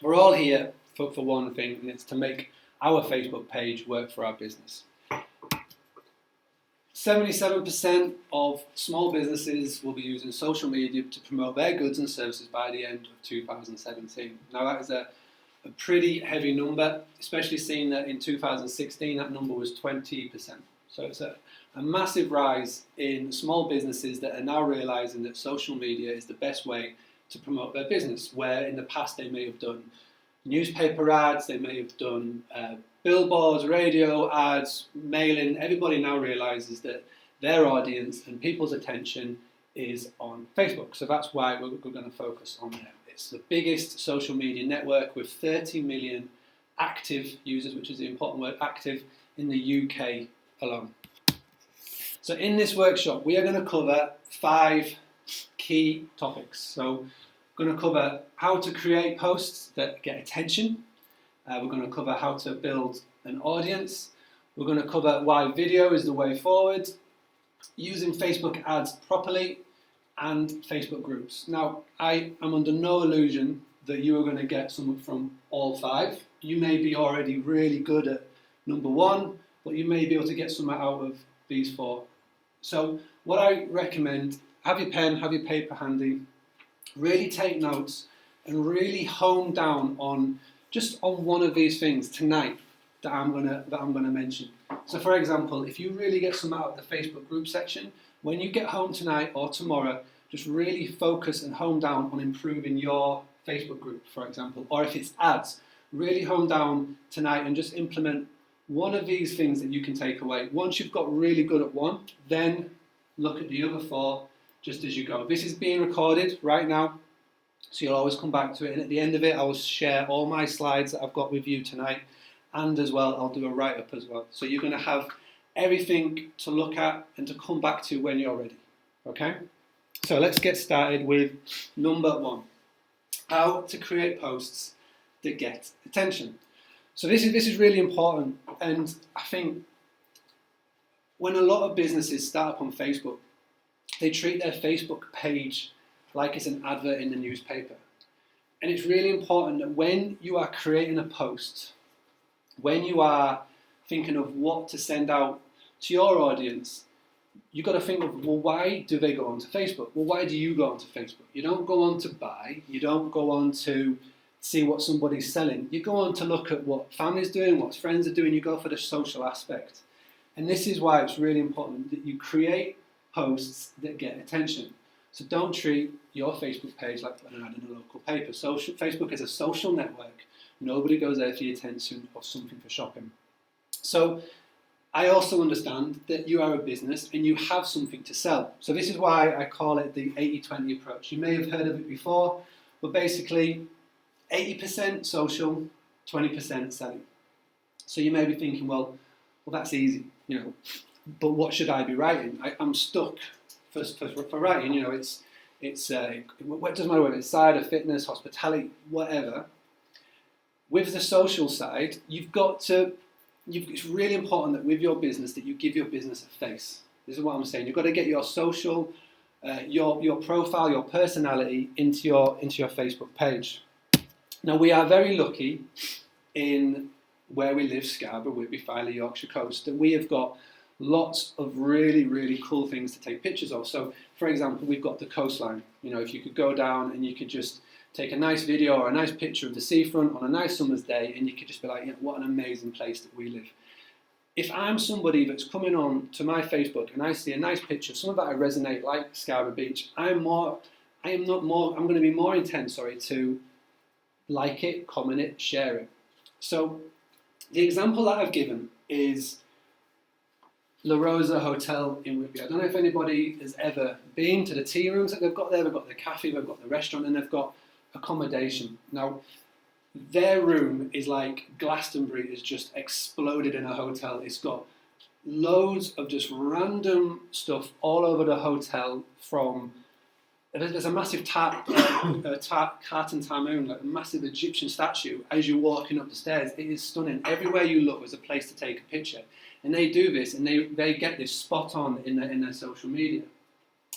We're all here for one thing, and it's to make our Facebook page work for our business. 77% of small businesses will be using social media to promote their goods and services by the end of 2017. Now that is a pretty heavy number, especially seeing that in 2016 that number was 20%. So it's a massive rise in small businesses that are now realising that social media is the best way to promote their business, where in the past they may have done newspaper ads, they may have done billboards, radio ads, mailing. Everybody now realises that their audience and people's attention is on Facebook. So that's why we're going to focus on there. It's the biggest social media network with 30 million active users, which is the important word, active, in the UK alone. So in this workshop, we are going to cover 5 key topics. So we're going to cover how to create posts that get attention. We're going to cover how to build an audience. We're going to cover why video is the way forward, using Facebook ads properly, and Facebook groups. Now, I am under no illusion that you are going to get something from all 5. You may be already really good at number 1, but you may be able to get something out of these 4. So what I recommend, have your pen, have your paper handy, really take notes and really hone down on just on one of these things tonight that I'm gonna mention. So for example, if you really get some out of the Facebook group section, when you get home tonight or tomorrow, just really focus and hone down on improving your Facebook group, for example. Or if it's ads, really hone down tonight and just implement one of these things that you can take away. Once you've got really good at one, then look at the other 4 just as you go. This is being recorded right now, so you'll always come back to it. And at the end of it, I will share all my slides that I've got with you tonight. And as well, I'll do a write-up as well. So you're going to have everything to look at and to come back to when you're ready. Okay? So let's get started with number 1. How to create posts that get attention. So this is really important, and I think when a lot of businesses start up on Facebook, they treat their Facebook page like it's an advert in the newspaper. And it's really important that when you are creating a post, when you are thinking of what to send out to your audience, you've got to think of, well, why do they go onto Facebook? Well, why do you go onto Facebook? You don't go on to buy, you don't go on to see what somebody's selling. You go on to look at what family's doing, what friends are doing, you go for the social aspect. And this is why it's really important that you create posts that get attention. So don't treat your Facebook page like an ad in a local paper. Facebook is a social network. Nobody goes there for the attention or something for shopping. So I also understand that you are a business and you have something to sell. So this is why I call it the 80-20 approach. You may have heard of it before, but basically 80% social, 20% selling. So you may be thinking, well, that's easy, but what should I be writing? I'm stuck for writing, it doesn't matter whether it's cider, fitness, hospitality, whatever. With the social side, it's really important that with your business that you give your business a face. This is what I'm saying. You've got to get your social, your profile, your personality into your Facebook page. Now we are very lucky in where we live, Scarborough, Whitby, Filey, Yorkshire Coast, that we have got lots of really, really cool things to take pictures of. So, for example, we've got the coastline. If you could go down and you could just take a nice video or a nice picture of the seafront on a nice summer's day, and you could just be like, what an amazing place that we live. If I'm somebody that's coming on to my Facebook and I see a nice picture, some of that I resonate like Scarborough Beach, I'm going to be more intent, to like it, comment it, share it. So the example that I've given is La Rosa Hotel in Whitby. I don't know if anybody has ever been to the tea rooms that they've got there. They've got the cafe, they've got the restaurant, and they've got accommodation. Now, their room is like Glastonbury has just exploded in a hotel. It's got loads of just random stuff all over the hotel. There's a massive Carton Tamoon, like a massive Egyptian statue as you're walking up the stairs. It is stunning. Everywhere you look there's a place to take a picture. And they do this, and they get this spot on in their social media.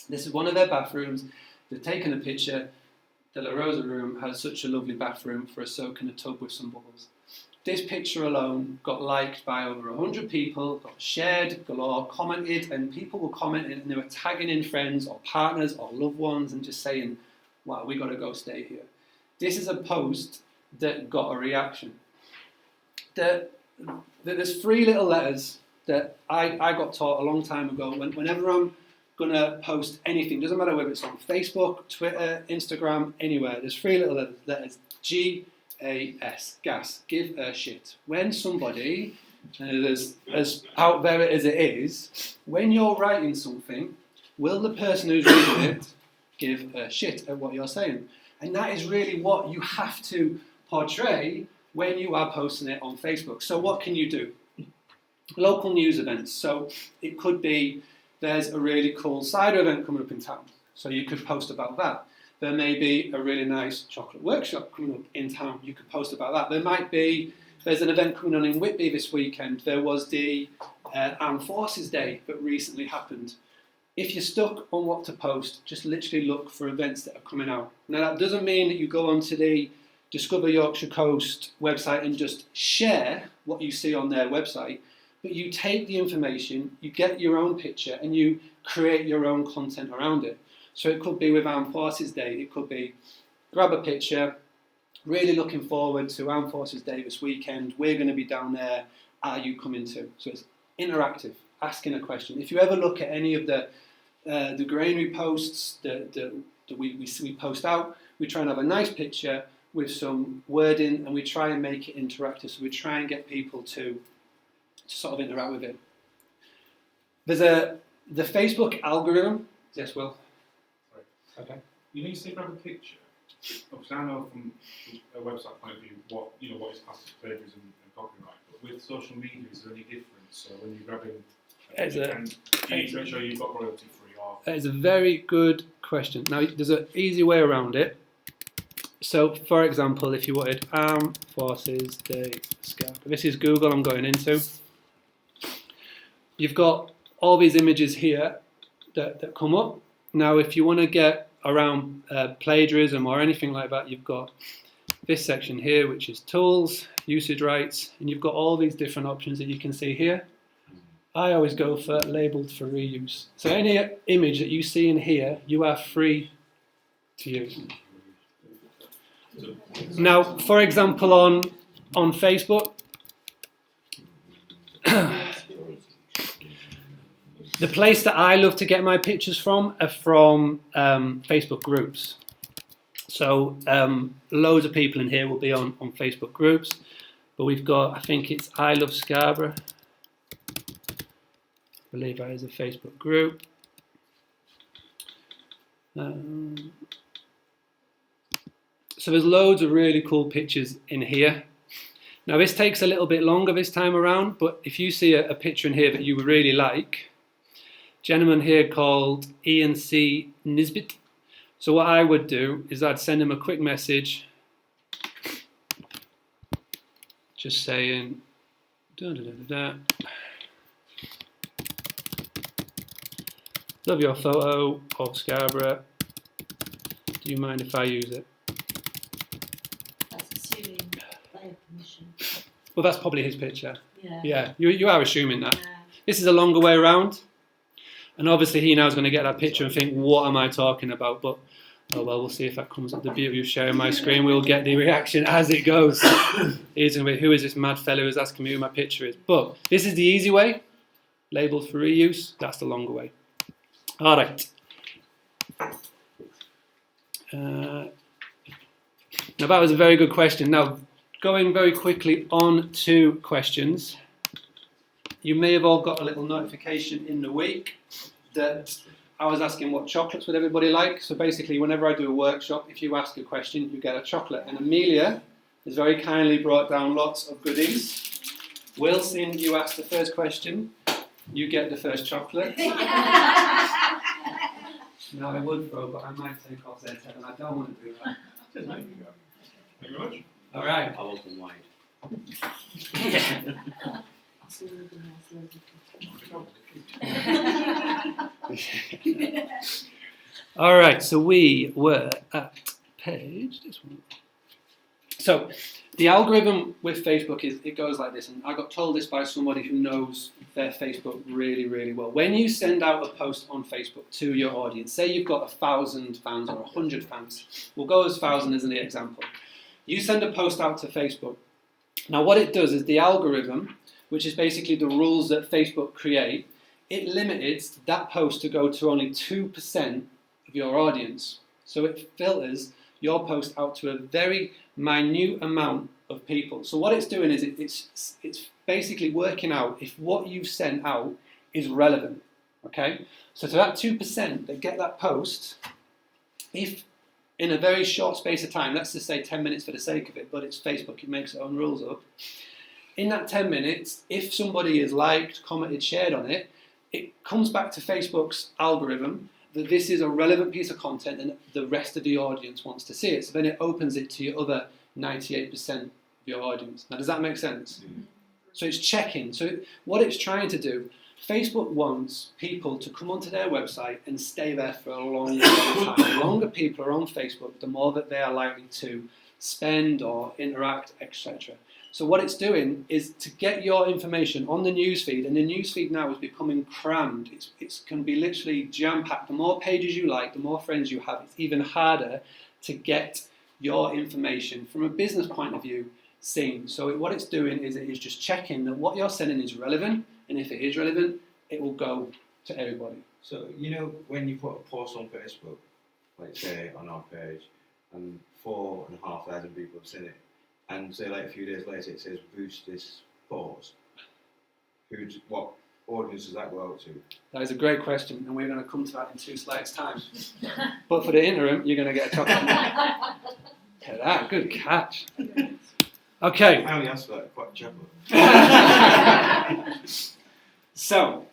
This is one of their bathrooms. They've taken a picture. the La Rosa room has such a lovely bathroom for a soak in a tub with some bubbles. This picture alone got liked by over 100 people, got shared galore, commented, and people were commenting and they were tagging in friends or partners or loved ones and just saying, wow, we got to go stay here. This is a post that got a reaction. There's 3 little letters that I got taught a long time ago. Whenever I'm going to post anything, doesn't matter whether it's on Facebook, Twitter, Instagram, anywhere, there's 3 little letters, G-A-S, gas, give a shit. When somebody, as out there as it is, when you're writing something, will the person who's reading it give a shit at what you're saying? And that is really what you have to portray when you are posting it on Facebook. So what can you do? Local news events. So it could be there's a really cool cider event coming up in town. So you could post about that. There may be a really nice chocolate workshop coming up in town. You could post about that. There's an event coming on in Whitby this weekend. There was the Armed Forces Day that recently happened. If you're stuck on what to post, just literally look for events that are coming out. Now that doesn't mean that you go onto the Discover Yorkshire Coast website and just share what you see on their website, but you take the information, you get your own picture and you create your own content around it. So it could be with Armed Forces Day, it could be grab a picture, really looking forward to Armed Forces Day this weekend, we're going to be down there, are you coming too? So it's interactive, asking a question. If you ever look at any of the granary posts that we post out, we try and have a nice picture with some wording and we try and make it interactive, so we try and get people to sort of interact with it. There's the Facebook algorithm. Yes, Will? Okay. You need to grab a picture. Obviously, I know from a website point of view what is classed as plagiarism and copyright, but with social media, is there any difference? So when you're grabbing a picture, you need to make sure you've got royalty free. That is a very good question. Now, there's an easy way around it. So, for example, if you wanted Armed Forces Day Scarp, this is Google I'm going into. You've got all these images here that come up. Now, if you want to get around plagiarism or anything like that, you've got this section here, which is tools, usage rights, and you've got all these different options that you can see here. I always go for labelled for reuse. So any image that you see in here, you are free to use. Now, for example, on Facebook, the place that I love to get my pictures from are from Facebook groups. So loads of people in here will be on Facebook groups, but we've got, I think it's I Love Scarborough. I believe that is a Facebook group. So there's loads of really cool pictures in here. Now this takes a little bit longer this time around, but if you see a picture in here that you really like, gentleman here called Ian C. Nisbet. So what I would do is I'd send him a quick message just saying love your photo of Scarborough. Do you mind if I use it? That's assuming they have permission. Well, that's probably his picture. Yeah. Yeah, you are assuming that. Yeah. This is a longer way around. And obviously he now is going to get that picture and think, what am I talking about? But, oh well, we'll see if that comes up. The beauty of sharing my screen, we'll get the reaction as it goes. He's going to be, who is this mad fellow who's asking me who my picture is? But this is the easy way, labelled for reuse. That's the longer way. All right. Now that was a very good question. Now, going very quickly on to questions. You may have all got a little notification in the week that I was asking what chocolates would everybody like. So basically, whenever I do a workshop, if you ask a question, you get a chocolate. And Amelia has very kindly brought down lots of goodies. Wilson, you asked the first question. You get the first chocolate. Now I would throw, but I might take off their head, and I don't want to do that. Thank you very much. All right. I'll open wide. All right, so we were at page. This one. So the algorithm with Facebook it goes like this, and I got told this by somebody who knows their Facebook really, really well. When you send out a post on Facebook to your audience, say you've got 1,000 fans or 100 fans, we'll go as 1,000 as the example. You send a post out to Facebook. Now what it does is the algorithm, which is basically the rules that Facebook create, it limited that post to go to only 2% of your audience. So it filters your post out to a very minute amount of people. So what it's doing is it's basically working out if what you've sent out is relevant. Okay? So to that 2% that get that post, if in a very short space of time, let's just say 10 minutes for the sake of it, but it's Facebook, it makes its own rules up. In that 10 minutes, if somebody is liked, commented, shared on it, it comes back to Facebook's algorithm that this is a relevant piece of content and the rest of the audience wants to see it. So then it opens it to your other 98% of your audience. Now, does that make sense? Mm-hmm. So it's checking. So what it's trying to do, Facebook wants people to come onto their website and stay there for a long, long time. The longer people are on Facebook, the more that they are likely to spend or interact, etc. So what it's doing is to get your information on the newsfeed, and the newsfeed now is becoming crammed. It can be literally jam-packed. The more pages you like, the more friends you have, it's even harder to get your information from a business point of view seen. So what it's doing is it is just checking that what you're sending is relevant, and if it is relevant, it will go to everybody. So, you know, when you put a post on Facebook, like say on our page, and 4,500 people have seen it, and say like a few days later it says boost this post, what audience does that go out to? That is a great question, and we're going to come to that in 2 slides' time. But for the interim, you're going to get a chocolate. Look at that, good catch. Okay. I only asked for that, quite chocolate. So,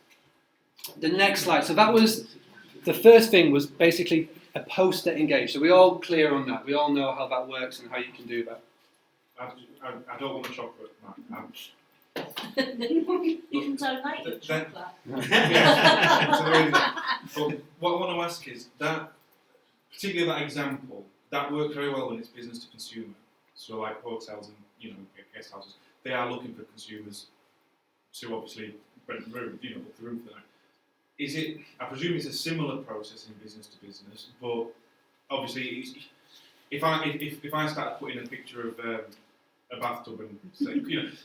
the next slide. So that was, the first thing was basically a post that engaged. So we're all clear on that. We all know how that works and how you can do that. I don't want a chocolate, Matt. You can donate the chocolate. But what I want to ask is that, particularly that example, that works very well when it's business to consumer. So like hotels and guest houses, they are looking for consumers to obviously rent the room, book the room for them. Is it? I presume it's a similar process in business to business, but obviously, if I start putting a picture of a bathtub and say,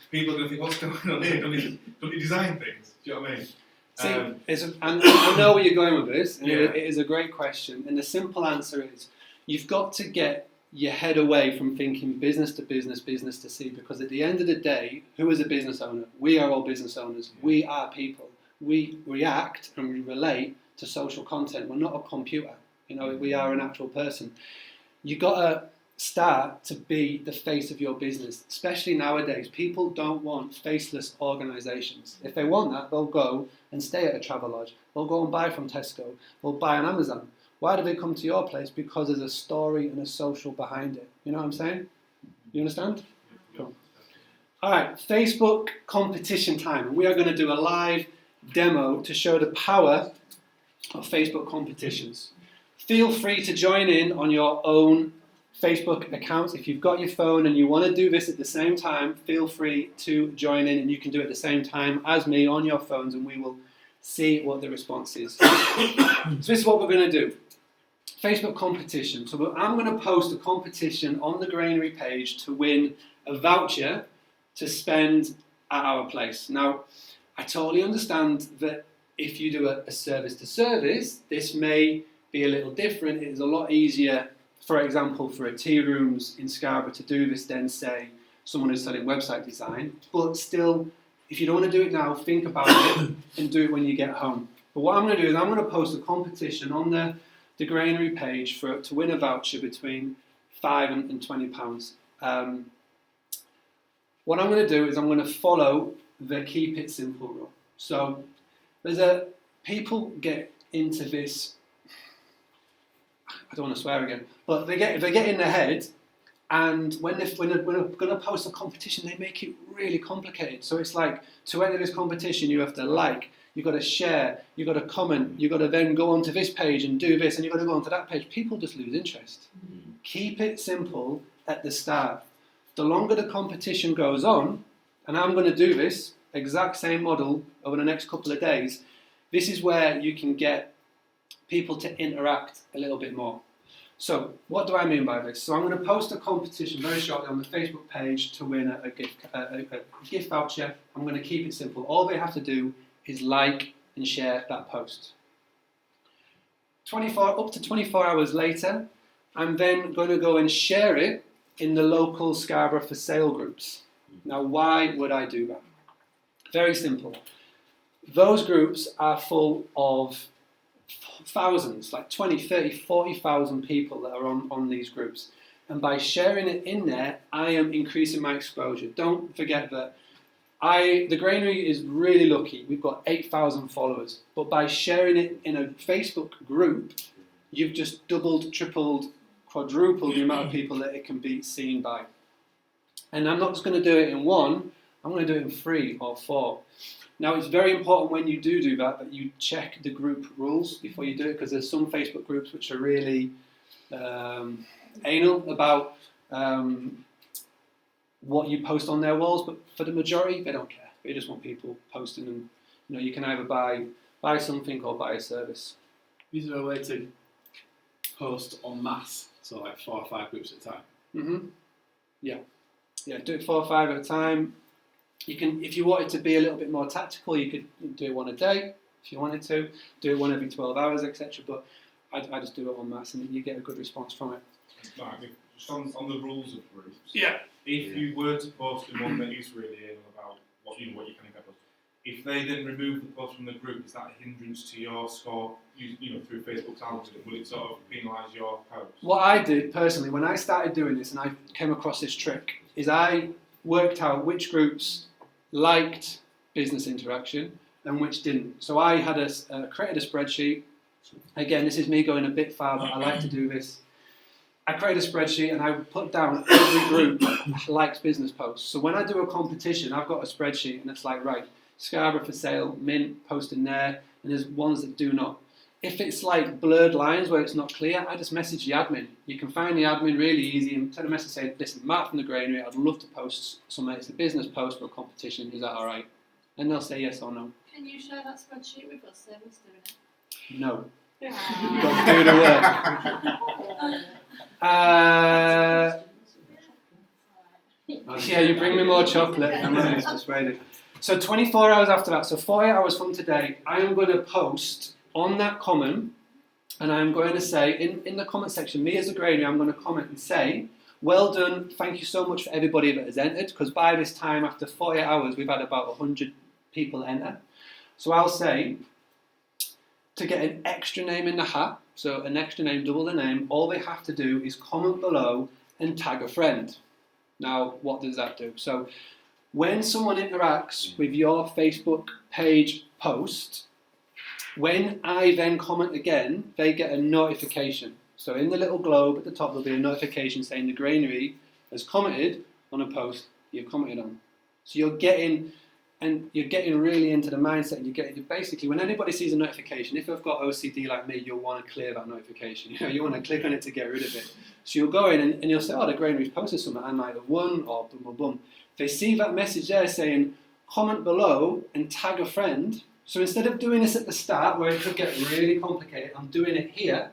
people are going to think, what's going on here? Don't you design things? Do you know what I mean? See, I know where you're going with this, and yeah. it is a great question. And the simple answer is, you've got to get your head away from thinking business to business, business to see, because at the end of the day, who is a business owner? We are all business owners. Yeah. We are people. We react and we relate to social content. We're not a computer. We are an actual person. You've got to start to be the face of your business, especially nowadays. People don't want faceless organisations. If they want that, they'll go and stay at a travel lodge. They'll go and buy from Tesco. They'll buy on Amazon. Why do they come to your place? Because there's a story and a social behind it. You know what I'm saying? You understand? Cool. All right, Facebook competition time. And we are going to do a live demo to show the power of Facebook competitions. Feel free to join in on your own Facebook accounts. If you've got your phone and you want to do this at the same time, feel free to join in, and you can do it at the same time as me on your phones, and we will see what the response is. So this is what we're going to do. Facebook competition. So I'm going to post a competition on the Granary page to win a voucher to spend at our place. Now, I totally understand that if you do a service to service, this may be a little different. It is a lot easier, for example, for a tea rooms in Scarborough to do this than, say, someone who's selling website design. But still, if you don't want to do it now, think about it and do it when you get home. But what I'm going to do is I'm going to post a competition on the Granary page to win a voucher between £5 and £20. What I'm going to do is I'm going to follow the keep it simple rule. So people get into this, I don't want to swear again, but they get in their head, and when they're going to post a competition, they make it really complicated. So it's like, to enter this competition, you have to like, you've got to share, you've got to comment, you've got to then go onto this page and do this, and you've got to go onto that page. People just lose interest. Keep it simple at the start. The longer the competition goes on, and I'm going to do this exact same model over the next couple of days, this is where you can get people to interact a little bit more. So what do I mean by this? So I'm going to post a competition very shortly on the Facebook page to win a gift voucher. I'm going to keep it simple. All they have to do is like and share that post. Up to 24 hours later, I'm then going to go and share it in the local Scarborough for sale groups. Now, why would I do that? Very simple. Those groups are full of thousands, like 20, 30, 40,000 people that are on these groups. And by sharing it in there, I am increasing my exposure. Don't forget that the Granary is really lucky. We've got 8,000 followers. But by sharing it in a Facebook group, you've just doubled, tripled, quadrupled the amount of people that it can be seen by. And I'm not just going to do it in one, I'm going to do it in 3 or 4. Now, it's very important when you do that you check the group rules before you do it, because there's some Facebook groups which are really anal about what you post on their walls, but for the majority, they don't care. They just want people posting, and you can either buy something or buy a service. Is there a way to post en masse, so like 4 or 5 groups at a time? Mm-hmm. Yeah, do it 4 or 5 at a time. You can, if you wanted to be a little bit more tactical, you could do it one a day if you wanted to. Do it one every 12 hours, etc. But I just do it en masse, and you get a good response from it. Right, just on the rules of groups. Yeah. If you were to post in one that is really anal about what you can get post, if they then remove the post from the group, is that a hindrance to your score? Through Facebook's algorithm, will it sort of penalise your post? What I did personally when I started doing this, and I came across this trick, is I worked out which groups liked business interaction and which didn't. So I had created a spreadsheet. Again, this is me going a bit far, but I like to do this. I created a spreadsheet and I put down every group likes business posts. So when I do a competition, I've got a spreadsheet and it's like, right, Scarborough for sale, Mint, post in there, and there's ones that do not. If it's like blurred lines where it's not clear, I just message the admin. You can find the admin really easy and send a message saying, listen, Mark from the Granary, I'd love to post something. It's a business post for a competition. Is that all right? And they'll say yes or no. Can you share that spreadsheet with us? Who's doing it? No. Ah. Got to do the work. Yeah, you bring me more chocolate. I'm really persuaded. So 24 hours after that, so 48 hours from today, I am going to post on that comment, and I'm going to say, in the comment section, me as a Granary, I'm going to comment and say, well done, thank you so much for everybody that has entered, because by this time, after 48 hours, we've had about 100 people enter. So I'll say, to get an extra name in the hat, so an extra name, double the name, all they have to do is comment below and tag a friend. Now, what does that do? So when someone interacts with your Facebook page post, when I then comment again, they get a notification. So in the little globe at the top, there'll be a notification saying the Granary has commented on a post you've commented on. So you're getting really into the mindset, and you're basically, when anybody sees a notification, if they've got OCD like me, you'll want to clear that notification. You want to click on it to get rid of it. So you'll go in and you'll say, oh, the Granary's posted something, I might have won, or boom, boom, boom. They see that message there saying, comment below and tag a friend. So instead of doing this at the start, where it could get really complicated, I'm doing it here.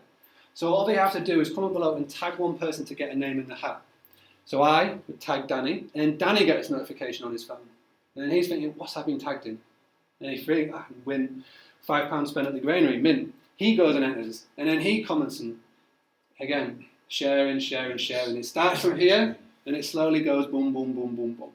So all they have to do is comment below and tag one person to get a name in the hat. So I would tag Danny, and then Danny gets a notification on his phone. And then he's thinking, what's that been tagged in? And he's really, I can win £5 spent at the Granary, mint. He goes and enters, and then he comments and, again, sharing. It starts from here, and it slowly goes boom, boom, boom, boom, boom.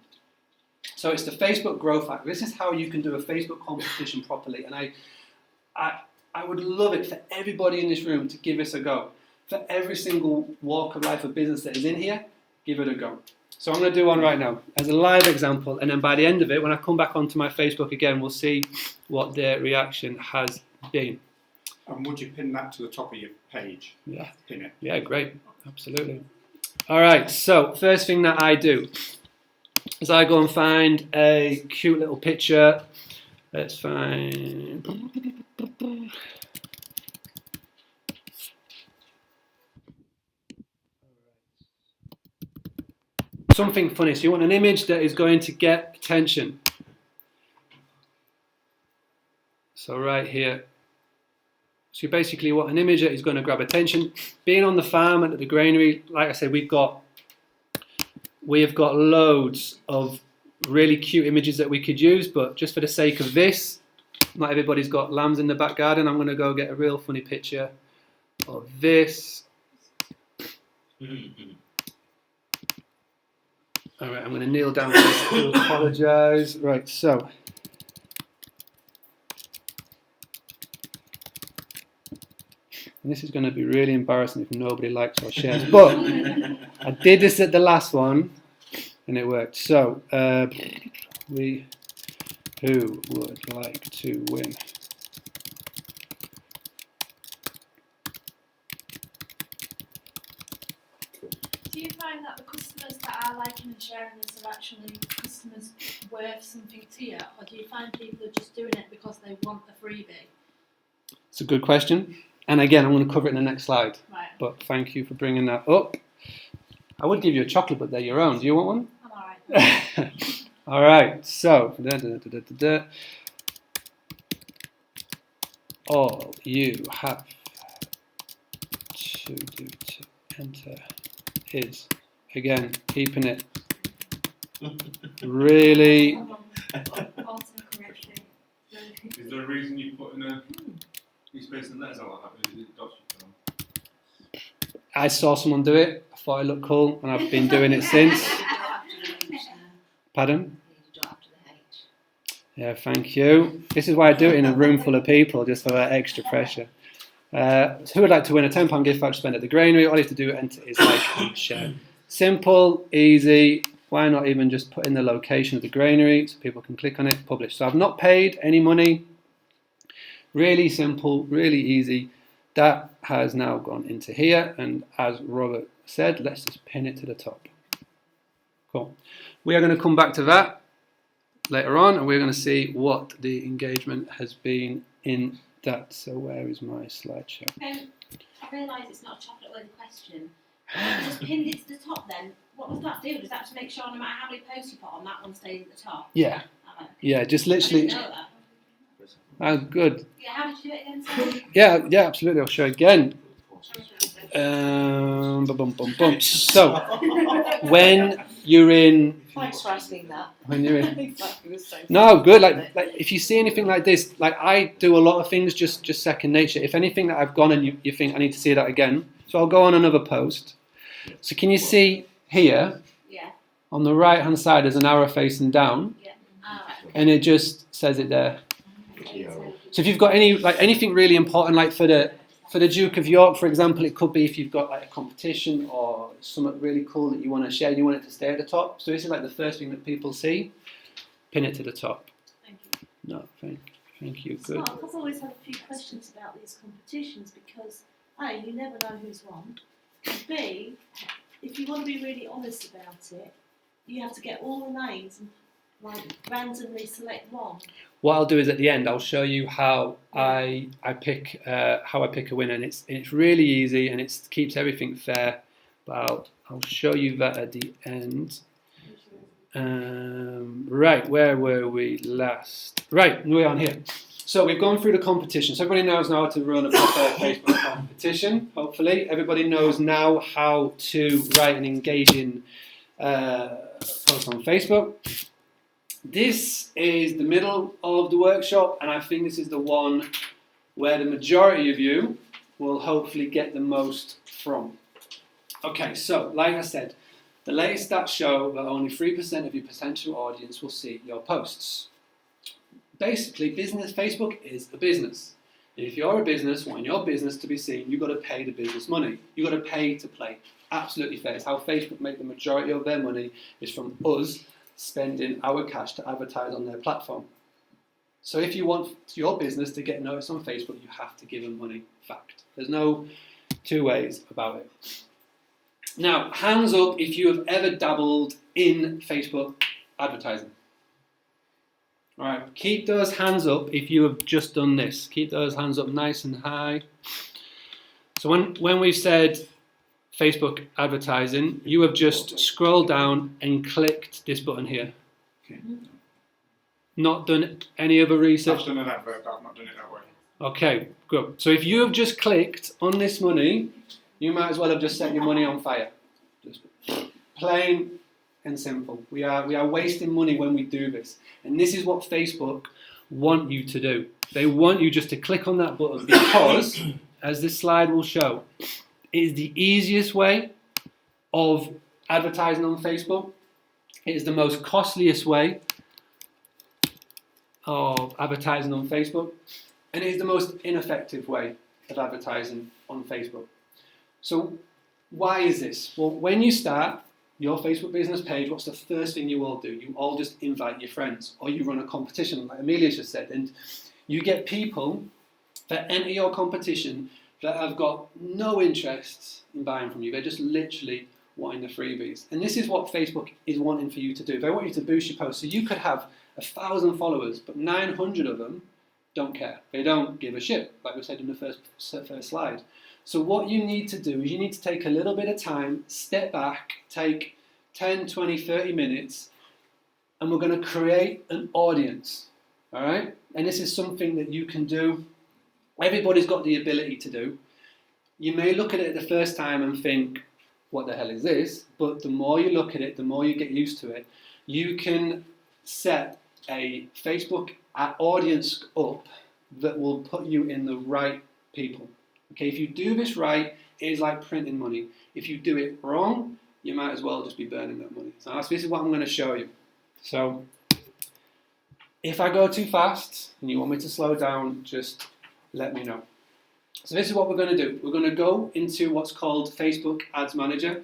So it's the Facebook growth hack. This is how you can do a Facebook competition properly. And I would love it for everybody in this room to give this a go. For every single walk of life of business that is in here, give it a go. So I'm going to do one right now as a live example. And then by the end of it, when I come back onto my Facebook again, we'll see what their reaction has been. And would you pin that to the top of your page? Yeah. Pin it. Yeah, great. Absolutely. All right. So first thing that I do is I go and find a cute little picture Let's find. Something funny. So you want an image that is going to get attention. So right here. So you basically want an image that is going to grab attention. Being on the farm and at the granary, like I said, we have got loads of really cute images that we could use, but just for the sake of this, not everybody's got lambs in the back garden. I'm going to go get a real funny picture of this. All right, I'm going to kneel down for this to apologise. Right, so. And this is going to be really embarrassing if nobody likes or shares. But I did this at the last one, and it worked. So, who would like to win? Do you find that the customers that are liking and sharing this are actually customers worth something to you, or do you find people are just doing it because they want the freebie? It's a good question. And again, I'm going to cover it in the next slide. Right. But thank you for bringing that up. I would give you a chocolate, but they're your own. Do you want one? I'm alright. All right. So, all you have to do to enter is, again, keeping it really. Autocorrecting. Is there a reason you put in a space and letters like that? Is it dots you put on? I saw someone do it. I thought it looked cool, and I've been doing it since. Pardon? Yeah, thank you. This is why I do it in a room full of people, just for that extra pressure. Who would like to win a £10 gift voucher spent at the granary? All you have to do is like and share. Simple, easy. Why not even just put in the location of the granary so people can click on it, publish. So I've not paid any money. Really simple, really easy. That has now gone into here, and as Robert said, let's just pin it to the top. Cool. We are going to come back to that later on, and we're going to see what the engagement has been in that. So where is my slideshow? I realise it's not a chocolate-worthy question. You just pinned it to the top then. What does that do? Does that to make sure no matter how many posts you put on, that one stays at the top? Yeah. Oh, okay. Yeah, just I literally. didn't know that. Oh, good. Yeah, how did you do it again? Sorry? Yeah, absolutely. I'll show again. Boom, boom, boom. So, when you're in. Thanks for asking that. When you're in. Exactly the same. No, good. Like if you see anything like this, like I do a lot of things just second nature. If anything that I've gone and you think I need to see that again, so I'll go on another post. So can you see here? Yeah. On the right hand side, there's an arrow facing down, Yeah. Oh, right. and it just says it there. Okay, So if you've got anything really important, like for the Duke of York, for example, it could be if you've got like a competition or something really cool that you want to share and you want it to stay at the top. So this is like the first thing that people see. Pin it to the top. Thank you. No, thank you. Good. Mark, I've always had a few questions about these competitions because A, you never know who's won. And B, if you want to be really honest about it, you have to get all the names and like randomly select one. What I'll do is at the end I'll show you how I pick a winner, and it's really easy and it keeps everything fair. But I'll show you that at the end. Right, where were we last? Right, we're on here. So we've gone through the competition. So everybody knows now how to run a proper Facebook competition. Hopefully, everybody knows now how to write an engaging post on Facebook. This is the middle of the workshop, and I think this is the one where the majority of you will hopefully get the most from. Okay, so like I said, the latest stats show that only 3% of your potential audience will see your posts. Basically, Facebook is a business. And if you're a business, wanting your business to be seen, you've got to pay the business money. You've got to pay to play. Absolutely fair. It's how Facebook make the majority of their money is from us spending our cash to advertise on their platform. So if you want your business to get noticed on Facebook, you have to give them money. Fact. There's no two ways about it. Now, hands up if you have ever dabbled in Facebook advertising. All right, keep those hands up if you have just done this. Keep those hands up nice and high. So when we've said Facebook advertising, you have just scrolled down and clicked this button here. Okay. Not done any other research? I've done an advert, I've not done it that way. Okay, good. So if you have just clicked on this money, you might as well have just set your money on fire. Just plain and simple. We are wasting money when we do this. And this is what Facebook want you to do. They want you just to click on that button because, as this slide will show, it is the easiest way of advertising on Facebook. It is the most costliest way of advertising on Facebook. And it is the most ineffective way of advertising on Facebook. So why is this? Well, when you start your Facebook business page, what's the first thing you all do? You all just invite your friends, or you run a competition, like Amelia just said, and you get people that enter your competition that have got no interest in buying from you. They're just literally wanting the freebies. And this is what Facebook is wanting for you to do. They want you to boost your posts. So you could have 1,000 followers, but 900 of them don't care. They don't give a shit, like we said in the first slide. So what you need to do is you need to take a little bit of time, step back, take 10, 20, 30 minutes, and we're going to create an audience, all right? And this is something that you can do. Everybody's got the ability to do. You may look at it the first time and think, what the hell is this? But the more you look at it, the more you get used to it. You can set a Facebook audience up that will put you in the right people. Okay, if you do this right, it is like printing money. If you do it wrong, you might as well just be burning that money. So this is what I'm going to show you. So if I go too fast and you want me to slow down, just let me know. So this is what we're going to do. We're going to go into what's called Facebook Ads Manager.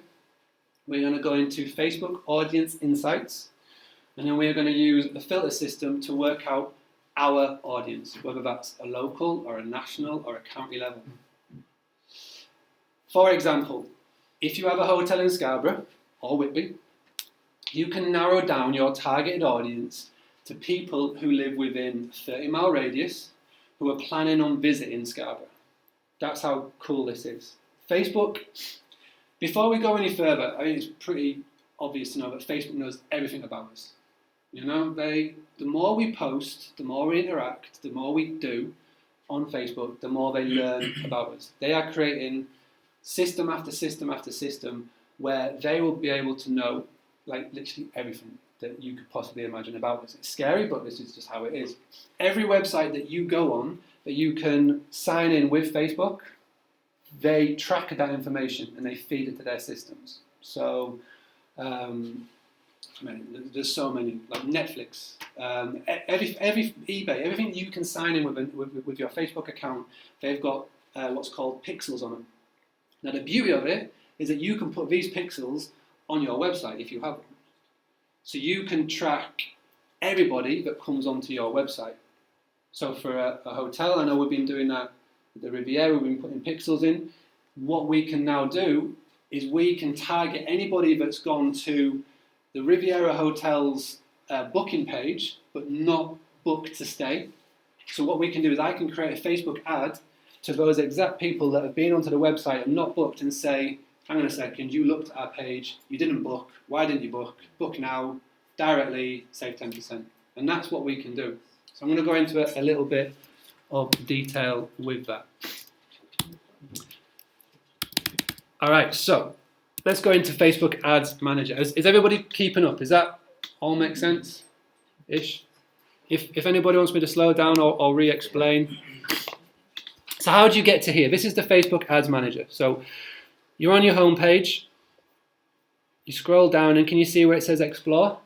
We're going to go into Facebook Audience Insights. And then we're going to use a filter system to work out our audience, whether that's a local or a national or a county level. For example, if you have a hotel in Scarborough or Whitby, you can narrow down your targeted audience to people who live within a 30-mile radius who are planning on visiting Scarborough. That's how cool this is. Facebook, before we go any further, I think it's pretty obvious to know that Facebook knows everything about us. You know, the more we post, the more we interact, the more we do on Facebook, the more they learn about us. They are creating system after system after system where they will be able to know like literally everything that you could possibly imagine about us. It's scary, but this is just how it is. Every website that you go on that you can sign in with Facebook, they track that information and they feed it to their systems. So there's so many, like Netflix, every eBay, everything you can sign in with your Facebook account, they've got what's called pixels on them. Now the beauty of it is that you can put these pixels on your website if you have them. So you can track everybody that comes onto your website. So for a hotel, I know we've been doing that with the Riviera, we've been putting pixels in. What we can now do is we can target anybody that's gone to the Riviera Hotel's booking page, but not booked to stay. So what we can do is I can create a Facebook ad to those exact people that have been onto the website and not booked and say, hang on a second, you looked at our page, you didn't book, why didn't you book? Book now, directly, save 10%. And that's what we can do. So I'm going to go into a little bit of detail with that. All right, so let's go into Facebook Ads Manager. Is everybody keeping up? Does that all make sense? Ish? If anybody wants me to slow down or re-explain. So how do you get to here? This is the Facebook Ads Manager. So you're on your home page. You scroll down and can you see where it says Explore?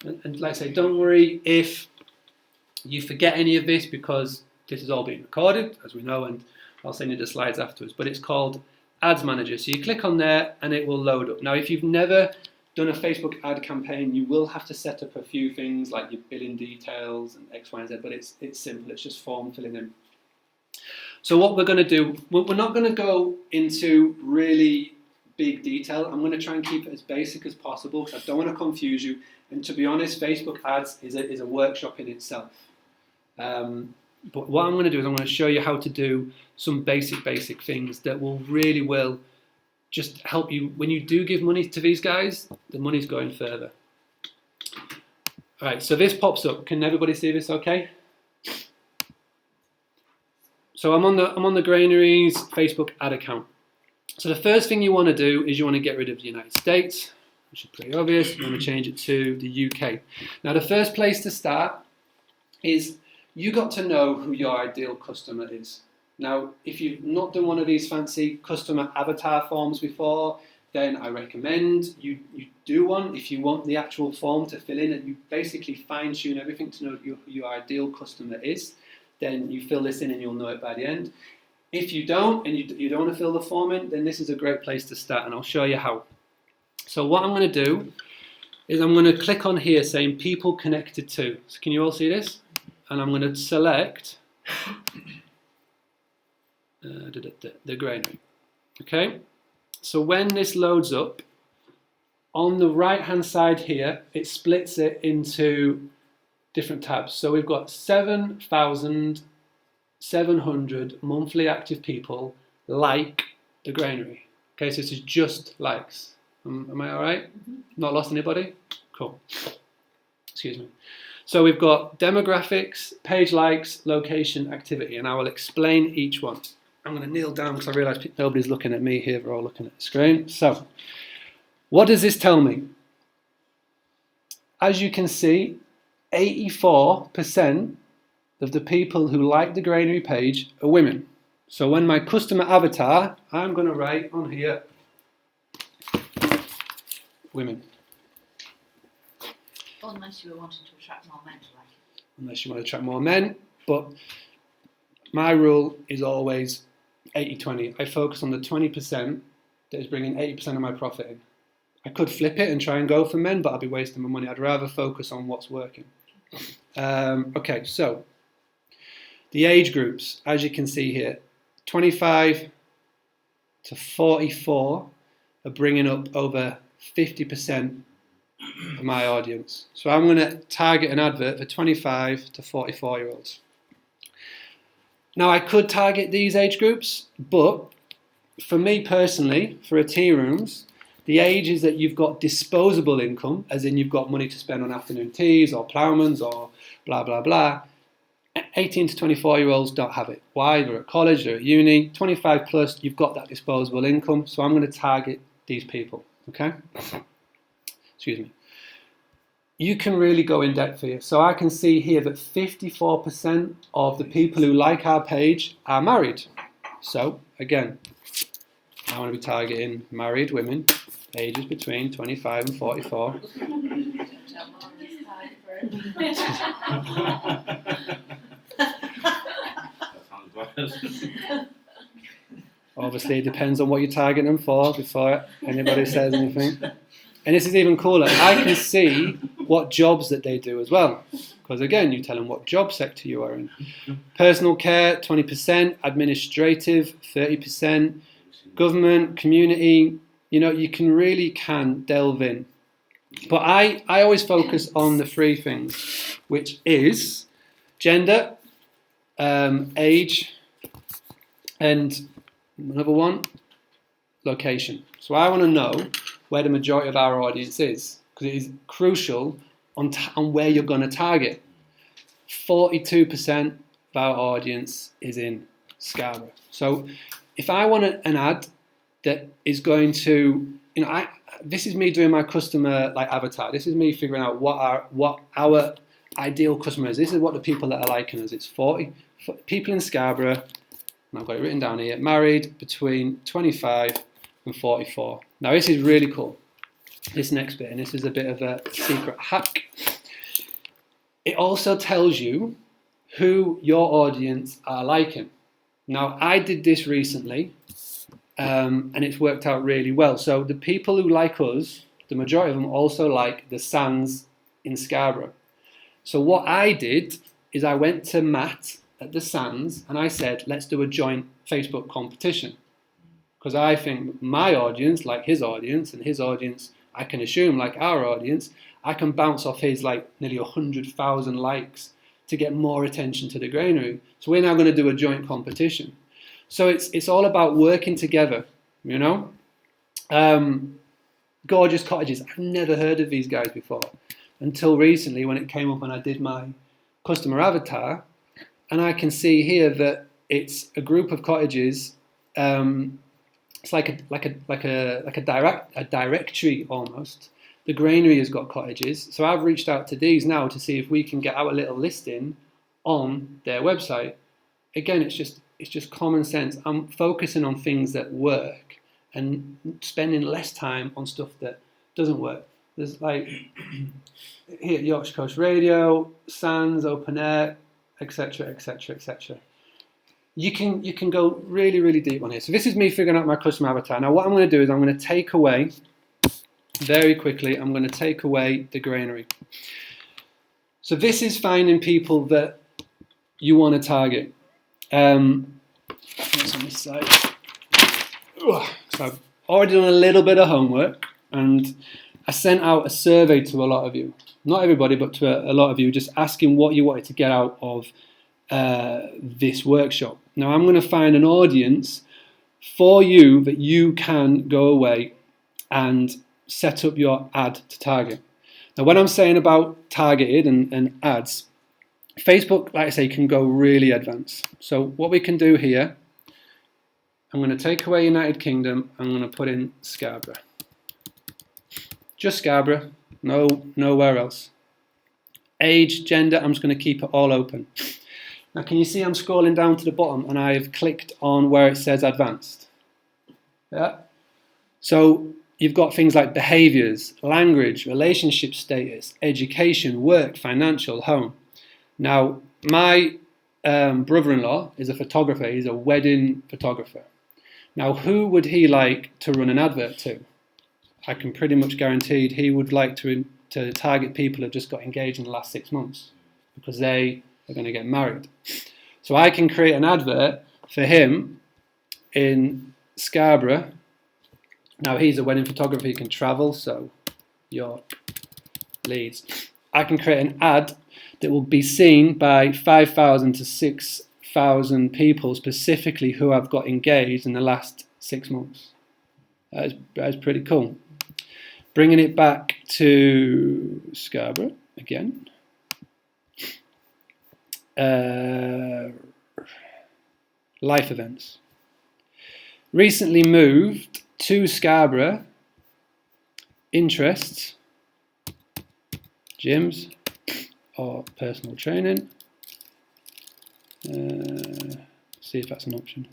And like I say, don't worry if you forget any of this because this is all being recorded, as we know, and I'll send you the slides afterwards. But it's called Ads Manager. So you click on there and it will load up. Now, if you've never done a Facebook ad campaign, you will have to set up a few things like your billing details and X, Y, and Z, but it's simple. It's just form filling in. So what we're going to do, we're not going to go into really big detail. I'm going to try and keep it as basic as possible because I don't want to confuse you And to be honest, Facebook ads is a workshop in itself. But what I'm going to do is I'm going to show you how to do some basic things that will just help you. When you do give money to these guys, the money's going further. All right, so this pops up. Can everybody see this okay? So I'm on the Granaries Facebook ad account. So the first thing you want to do is you want to get rid of the United States, which is pretty obvious. You want to change it to the UK. Now the first place to start is you got to know who your ideal customer is. Now, if you've not done one of these fancy customer avatar forms before, then I recommend you do one. If you want the actual form to fill in and you basically fine tune everything to know who your ideal customer is, then you fill this in and you'll know it by the end. If you don't, and you don't want to fill the form in, then this is a great place to start, and I'll show you how. So what I'm going to do is I'm going to click on here saying people connected to. So can you all see this? And I'm going to select the granary. Okay? So when this loads up, on the right hand side here, it splits it into different tabs. So we've got 7,700 monthly active people like the granary. Okay, so this is just likes. Am I all right? Not lost anybody? Cool. Excuse me. So we've got demographics, page likes, location, activity, and I will explain each one. I'm going to kneel down because I realise nobody's looking at me here, we're all looking at the screen. So, what does this tell me? As you can see, 84% of the people who like the granary page are women. So when my customer avatar, I'm going to write on here, women. Unless you were wanting to attract more men to like it. Unless you want to attract more men, but my rule is always 80-20. I focus on the 20% that is bringing 80% of my profit in. I could flip it and try and go for men, but I'd be wasting my money. I'd rather focus on what's working. Okay, so the age groups, as you can see here, 25 to 44 are bringing up over 50% of my audience. So I'm going to target an advert for 25 to 44 year olds. Now I could target these age groups, but for me personally, for a tea rooms, the ages that you've got disposable income, as in you've got money to spend on afternoon teas or ploughmans or blah, blah, blah, 18 to 24 year olds don't have it. Why? They're at college, they're at uni. 25 plus, you've got that disposable income. So I'm going to target these people, okay? Excuse me. You can really go in depth here. So I can see here that 54% of the people who like our page are married. So again, I want to be targeting married women, ages between 25 and 44. Obviously, it depends on what you target them for before anybody says anything. And this is even cooler. I can see what jobs that they do as well. Because again, you tell them what job sector you are in. Personal care, 20%. Administrative, 30%. Government, community. You know, you really can delve in. But I always focus on the three things, which is gender, age, and another one, location. So I want to know where the majority of our audience is, because it is crucial on where you're going to target. 42% of our audience is in Scarborough. So if I want an ad that is going to, you know, this is me doing my customer like avatar. This is me figuring out what our ideal customer is. This is what the people that are liking us. It's 40 people in Scarborough, and I've got it written down here, married between 25 and 44. Now this is really cool, this next bit, and this is a bit of a secret hack. It also tells you who your audience are liking. Now I did this recently, and it's worked out really well. So the people who like us, the majority of them also like the Sands in Scarborough. So what I did is I went to Matt at the Sands and I said, let's do a joint Facebook competition. Because I think my audience like his audience, and his audience I can assume, like our audience, I can bounce off his like nearly 100,000 likes to get more attention to the granary. So we're now going to do a joint competition. So it's all about working together, you know. Gorgeous cottages. I've never heard of these guys before until recently when it came up when I did my customer avatar, and I can see here that it's a group of cottages. It's like a directory almost. The granary has got cottages, so I've reached out to these now to see if we can get our little listing on their website. Again, it's just common sense. I'm focusing on things that work and spending less time on stuff that doesn't work. There's like here Yorkshire Coast Radio, Sands, Open Air, etc., etc., etc. You can go really, really deep on here. So this is me figuring out my customer avatar. Now what I'm going to do is I'm going to take away, very quickly, I'm going to take away the granary. So this is finding people that you want to target. What's on this side? So I've already done a little bit of homework, and I sent out a survey to a lot of you. Not everybody, but to a lot of you, just asking what you wanted to get out of this workshop. Now I'm going to find an audience for you that you can go away and set up your ad to target. Now when I'm saying about targeted and ads, Facebook, like I say, can go really advanced. So what we can do here, I'm going to take away United Kingdom, I'm going to put in Scarborough. Just Scarborough, nowhere else. Age, gender, I'm just going to keep it all open. Now can you see I'm scrolling down to the bottom and I've clicked on where it says advanced? Yeah. So you've got things like behaviours, language, relationship status, education, work, financial, home. Now my brother-in-law is a photographer, he's a wedding photographer. Now who would he like to run an advert to? I can pretty much guarantee he would like to target people who have just got engaged in the last 6 months because they are going to get married. So I can create an advert for him in Scarborough. Now he's a wedding photographer, he can travel, so York, Leeds. I can create an ad that will be seen by 5,000 to 6,000 people specifically who have got engaged in the last 6 months. That is pretty cool. Bringing it back to Scarborough again. Life events. Recently moved to Scarborough. Interests, gyms or personal training. See if that's an option.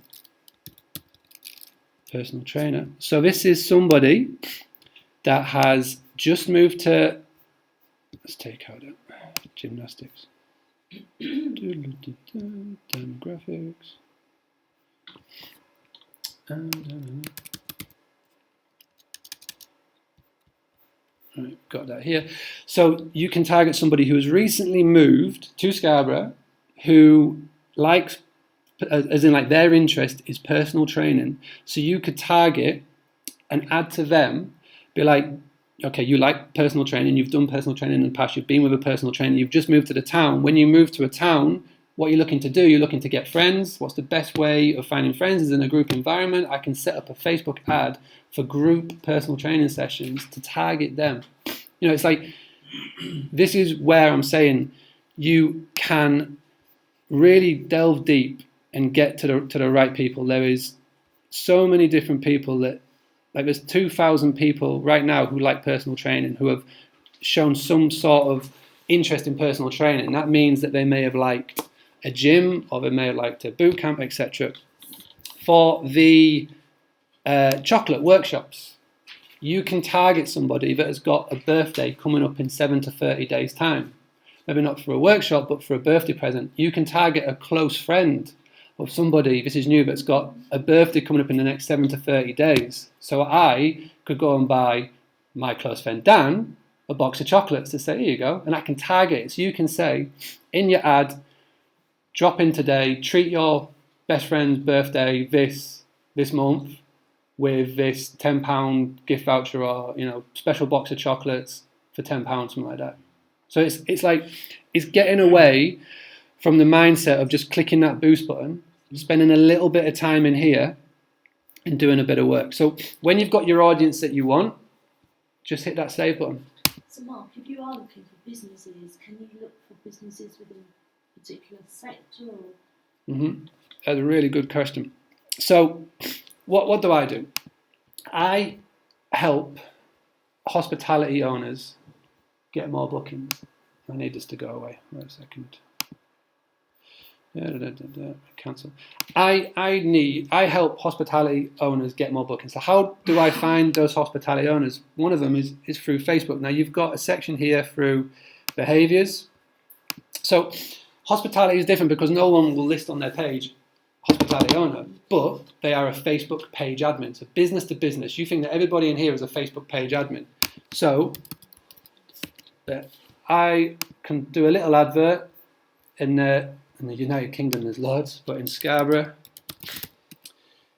Personal trainer. So this is somebody that has just moved to, let's take out gymnastics. Demographics. Right, got that here. So you can target somebody who has recently moved to Scarborough, who likes, as in like their interest is personal training. So you could target and add to them, be like, okay, you like personal training, you've done personal training in the past, you've been with a personal trainer, you've just moved to the town. When you move to a town, what you're looking to do, you're looking to get friends. What's the best way of finding friends is in a group environment. I can set up a Facebook ad for group personal training sessions to target them. You know, it's like, this is where I'm saying you can really delve deep and get to the right people. There is so many different people that, like there's 2,000 people right now who like personal training, who have shown some sort of interest in personal training. That means that they may have liked a gym, or they may have liked a boot camp, etc. For the chocolate workshops, you can target somebody that has got a birthday coming up in 7 to 30 days time. Maybe not for a workshop, but for a birthday present. You can target a close friend of somebody, this is new, that's got a birthday coming up in the next 7 to 30 days. So I could go and buy my close friend Dan a box of chocolates to say, here you go, and I can target it. So you can say in your ad, drop in today, treat your best friend's birthday this month, with this £10 gift voucher or special box of chocolates for £10, something like that. So it's like it's getting away from the mindset of just clicking that boost button, spending a little bit of time in here and doing a bit of work. So when you've got your audience that you want, just hit that save button. So Mark, if you are looking for businesses, can you look for businesses within a particular sector? Or? That's a really good question. So what do? I help hospitality owners get more bookings. I need this to go away. Wait a second. Cancel. I help hospitality owners get more bookings. So how do I find those hospitality owners? One of them is through Facebook. Now you've got a section here through behaviours. So hospitality is different because no one will list on their page hospitality owner, but they are a Facebook page admin. So business to business. You think that everybody in here is a Facebook page admin. So I can do a little advert in the United Kingdom. There's loads, but in Scarborough.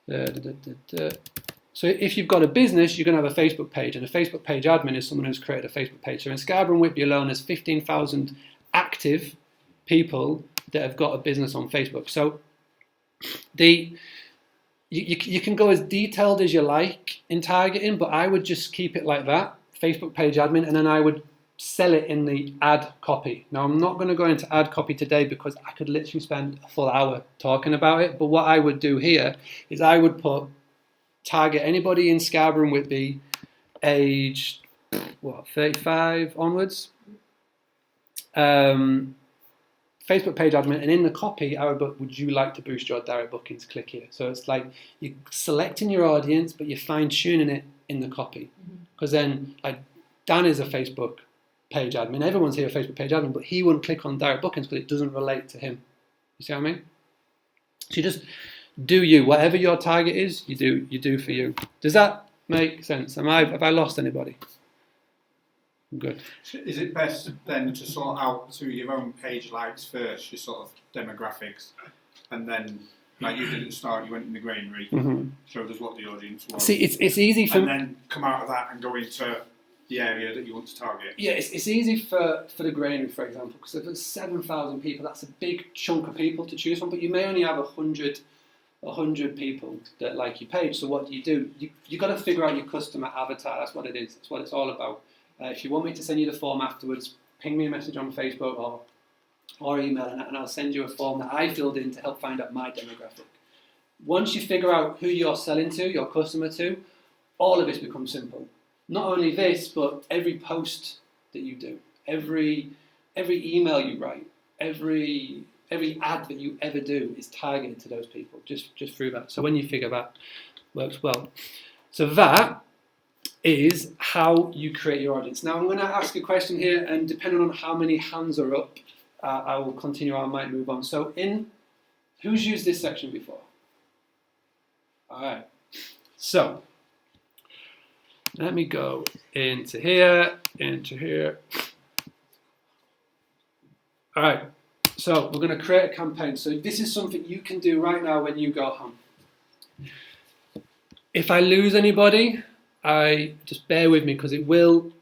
So if you've got a business, you're going to have a Facebook page, and a Facebook page admin is someone who's created a Facebook page. So in Scarborough and Whitby alone, there's 15,000 active people that have got a business on Facebook. So you can go as detailed as you like in targeting, but I would just keep it like that, Facebook page admin, and then I would sell it in the ad copy. Now I'm not going to go into ad copy today because I could literally spend a full hour talking about it, but what I would do here is I would target anybody in Scarborough and Whitby aged 35 onwards. Facebook page admin, and in the copy I would put, would you like to boost your direct bookings? Click here. So it's like you're selecting your audience, but you're fine tuning it in the copy. Because then, like, Dan is a Facebook page admin. Everyone's here a Facebook page admin, but he wouldn't click on direct bookings because it doesn't relate to him. You see what I mean? So you just do you. Whatever your target is, you do for you. Does that make sense? Have I lost anybody? Good. Is it best then to sort out through your own page likes first, your sort of demographics, and then, like you did at the start, you went in the granary, showed us what the audience was. See, it's easy for... And then come out of that and go into the area that you want to target. Yeah, it's easy for the granary, for example, because if there's 7,000 people, that's a big chunk of people to choose from, but you may only have 100 people that like your page. So what do? You've got to figure out your customer avatar. That's what it is. That's what it's all about. If you want me to send you the form afterwards, ping me a message on Facebook or email, and I'll send you a form that I filled in to help find out my demographic. Once you figure out who you're selling to, your customer to, all of this becomes simple. Not only this, but every post that you do, every email you write, every ad that you ever do is targeted to those people, just through that. So when you figure that works well. So that is how you create your audience. Now I'm going to ask a question here, and depending on how many hands are up, I will continue, I might move on. So who's used this section before? Alright, so let me go into here. Alright, so we're going to create a campaign. So this is something you can do right now when you go home. If I lose anybody, just bear with me, because it will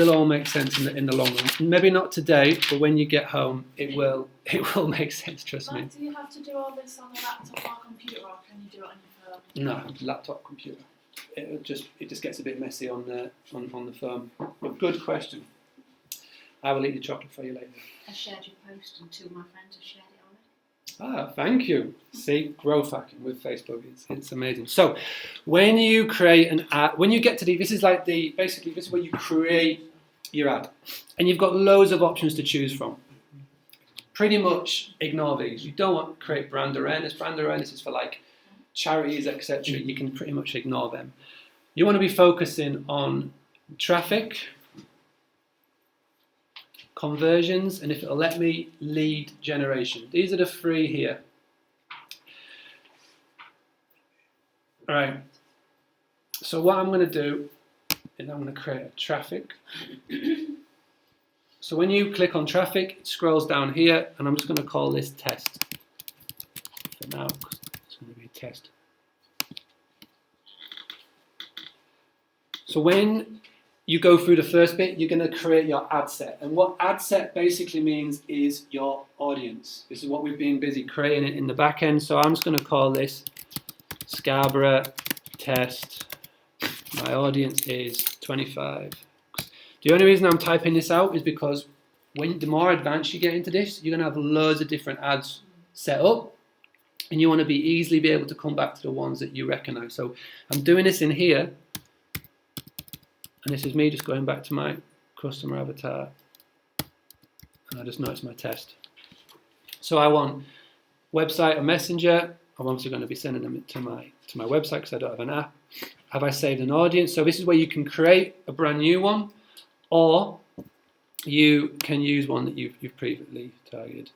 all make sense in the long run. Maybe not today, but when you get home, it will make sense. Trust me. Do you have to do all this on a laptop or computer, or can you do it on your phone? No, laptop, computer. It just gets a bit messy on the phone. But good question. I will eat the chocolate for you later. I shared your post and two of my friends have shared it on it. Ah, thank you. See, growth hacking with Facebook, it's amazing. So, when you create an ad, when you get to this is like basically this is where you create your ad, and you've got loads of options to choose from. Pretty much ignore these. You don't want to create brand awareness. Brand awareness is for like charities, etc. You can pretty much ignore them. You want to be focusing on traffic, conversions, and if it'll let me, lead generation. These are the three here. All right. So what I'm going to do is I'm going to create a traffic. So when you click on traffic, it scrolls down here, and I'm just going to call this test for now, because it's going to be a test. So when you go through the first bit, you're going to create your ad set. And what ad set basically means is your audience. This is what we've been busy creating it in the back end. So I'm just going to call this Scarborough test. My audience is 25. The only reason I'm typing this out is because the more advanced you get into this, you're going to have loads of different ads set up. And you want to easily be able to come back to the ones that you recognize. So I'm doing this in here. And this is me just going back to my customer avatar. And I just noticed my test. So I want website or messenger. I'm obviously going to be sending them to my website because I don't have an app. Have I saved an audience? So this is where you can create a brand new one, or you can use one that you've previously targeted.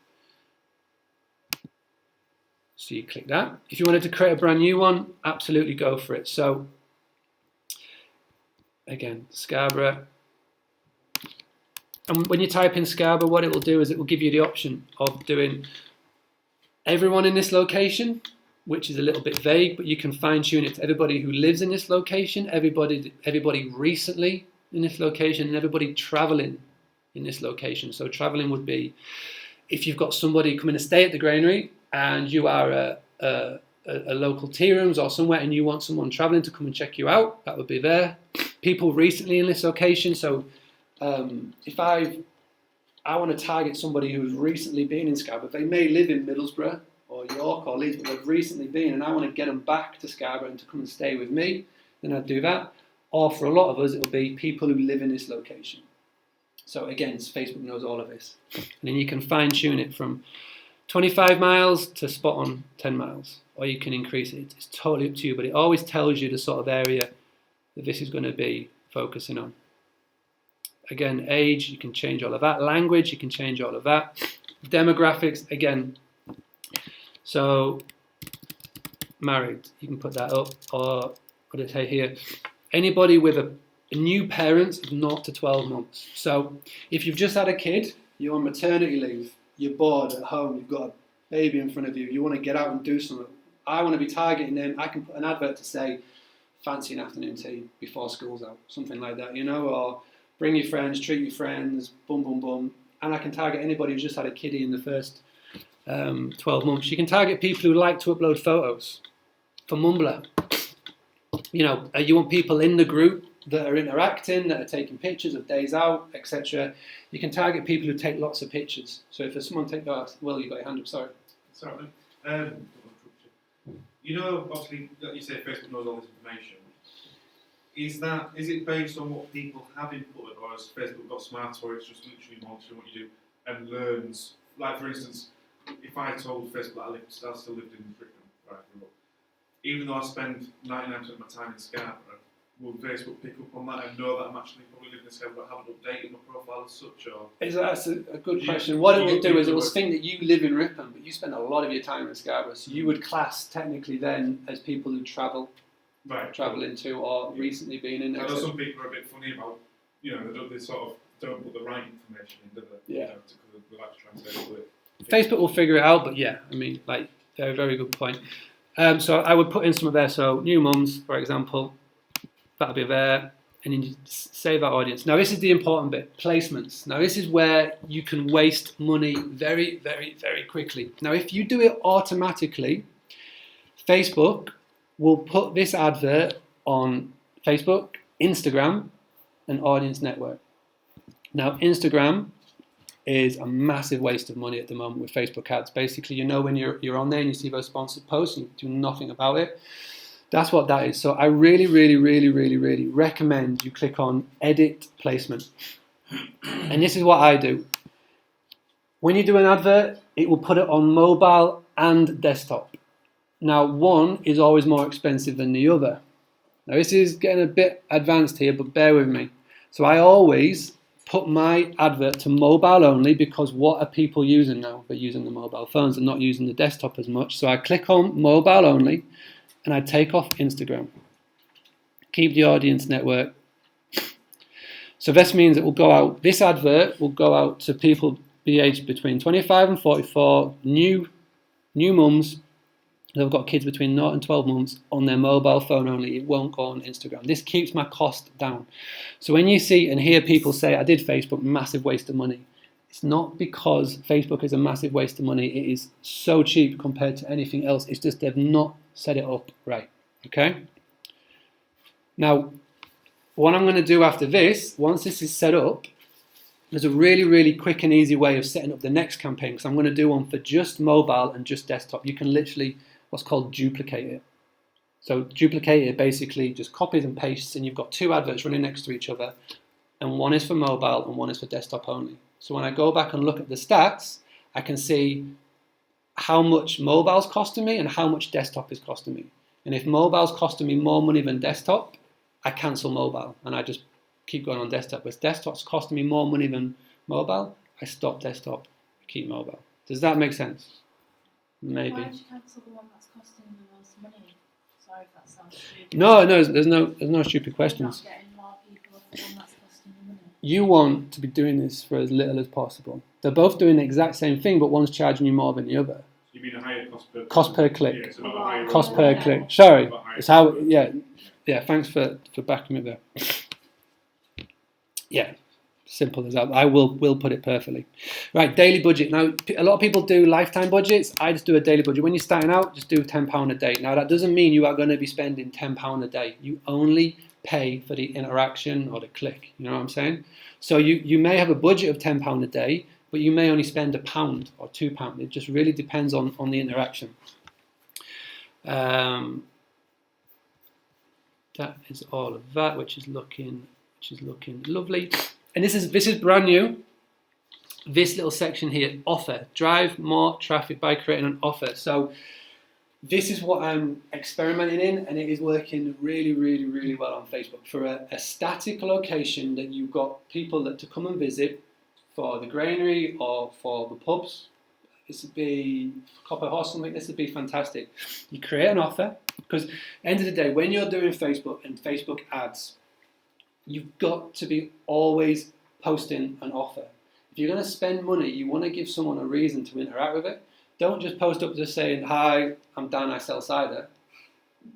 So you click that. If you wanted to create a brand new one, absolutely go for it. So again, Scarborough. And when you type in Scarborough, what it will do is it will give you the option of doing everyone in this location, which is a little bit vague, but you can fine tune it to everybody who lives in this location, everybody recently in this location, and everybody traveling in this location. So traveling would be if you've got somebody coming to stay at the granary and you are a local tea rooms or somewhere and you want someone traveling to come and check you out, that would be there. People recently in this location, so if I want to target somebody who's recently been in Scarborough, they may live in Middlesbrough or York or Leeds, but they've recently been, and I want to get them back to Scarborough and to come and stay with me, then I'd do that. Or for a lot of us, it'll be people who live in this location. So again, Facebook knows all of this. And then you can fine tune it from 25 miles to spot on 10 miles, or you can increase it. It's totally up to you, but it always tells you the sort of area that this is going to be focusing on. Again, age, you can change all of that. Language, you can change all of that. Demographics, again. So, married, you can put that up. Or, what did I say here? Anybody with a new parents of 0 to 12 months. So, if you've just had a kid, you're on maternity leave, you're bored at home, you've got a baby in front of you, you want to get out and do something. I want to be targeting them. I can put an advert to say, fancy an afternoon tea before school's out, something like that, you know, or bring your friends, treat your friends, boom, boom, boom. And I can target anybody who's just had a kiddie in the first 12 months. You can target people who like to upload photos for Mumbler. You know, you want people in the group that are interacting, that are taking pictures of days out, etc. You can target people who take lots of pictures. So if there's someone well, you got your hand up, sorry. Sorry. You know, obviously, like you say, Facebook knows all this information. Is it based on what people have inputted, or has Facebook got smarter, or it's just literally monitoring what you do and learns? Like, for instance, if I told Facebook that I still lived in Britain, right, even though I spend 99% of my time in Scarborough, will Facebook pick up on that and know that I'm actually probably living in Scarborough but haven't updated my profile as such? Or That's a good question. What it will do is it will think that you live in Ripon, but you spend a lot of your time in Scarborough, so you would class technically then as people who travel into or recently been in. I know some people are a bit funny about, you know, they sort of don't put the right information in, do they? Yeah. You know, because they like to try and say it. Facebook will figure it out, but yeah, I mean, like, very, very good point. So I would put in some of there. So new mums, for example, that'll be there, and then you save our audience. Now this is the important bit, placements. Now this is where you can waste money very, very, very quickly. Now if you do it automatically, Facebook will put this advert on Facebook, Instagram, and Audience Network. Now Instagram is a massive waste of money at the moment with Facebook ads. Basically, you know, when you're on there and you see those sponsored posts and you do nothing about it, that's what that is. So I really, really, really, really, really recommend you click on Edit Placement. And this is what I do. When you do an advert, it will put it on mobile and desktop. Now, one is always more expensive than the other. Now, this is getting a bit advanced here, but bear with me. So I always put my advert to mobile only, because what are people using now? They're using the mobile phones and not using the desktop as much. So I click on mobile only and I take off Instagram. Keep the Audience Network. So this means it will go out, this advert will go out to people be aged between 25 and 44, new mums They've got kids between 0 and 12 months on their mobile phone only. It won't go on Instagram. This keeps my cost down. So when you see and hear people say, I did Facebook, massive waste of money, it's not because Facebook is a massive waste of money. It is so cheap compared to anything else. It's just they've not set it up right. Okay? Now, what I'm going to do after this, once this is set up, there's a really, really quick and easy way of setting up the next campaign, because I'm going to do one for just mobile and just desktop. You can literally, what's called duplicate it. So duplicate it basically just copies and pastes, and you've got two adverts running next to each other, and one is for mobile and one is for desktop only. So when I go back and look at the stats, I can see how much mobile's costing me and how much desktop is costing me. And if mobile's costing me more money than desktop, I cancel mobile and I just keep going on desktop. But if desktop's costing me more money than mobile, I stop desktop, keep mobile. Does that make sense? Maybe. Why don't you cancel the one that's costing the most money? Sorry if that sounds stupid. No, there's no stupid questions. You're not getting more people off the one that's costing the money. You want to be doing this for as little as possible. They're both doing the exact same thing, but one's charging you more than the other. You mean a higher Cost per click. Yeah, so not a higher Cost revenue, per click. Sorry, but higher it's how. cost. Yeah. Thanks for backing me there. Yeah, simple as that. I will put it perfectly. Right, daily budget. Now, a lot of people do lifetime budgets. I just do a daily budget. When you're starting out, just do £10 a day. Now, that doesn't mean you are going to be spending £10 a day. You only pay for the interaction or the click. You know what I'm saying? So you may have a budget of £10 a day, but you may only spend £1 or £2. It just really depends on the interaction. That is all of that, which is looking lovely. And this is brand new. This little section here, offer. Drive more traffic by creating an offer. So this is what I'm experimenting in, and it is working really, really, really well on Facebook. For a static location that you've got people to come and visit for the granary or for the pubs, this would be Copper Horse, something. This would be fantastic. You create an offer, because at the end of the day, when you're doing Facebook and Facebook ads, you've got to be always posting an offer. If you're going to spend money, you want to give someone a reason to interact with it. Don't just post up just saying, hi, I'm Dan, I sell cider.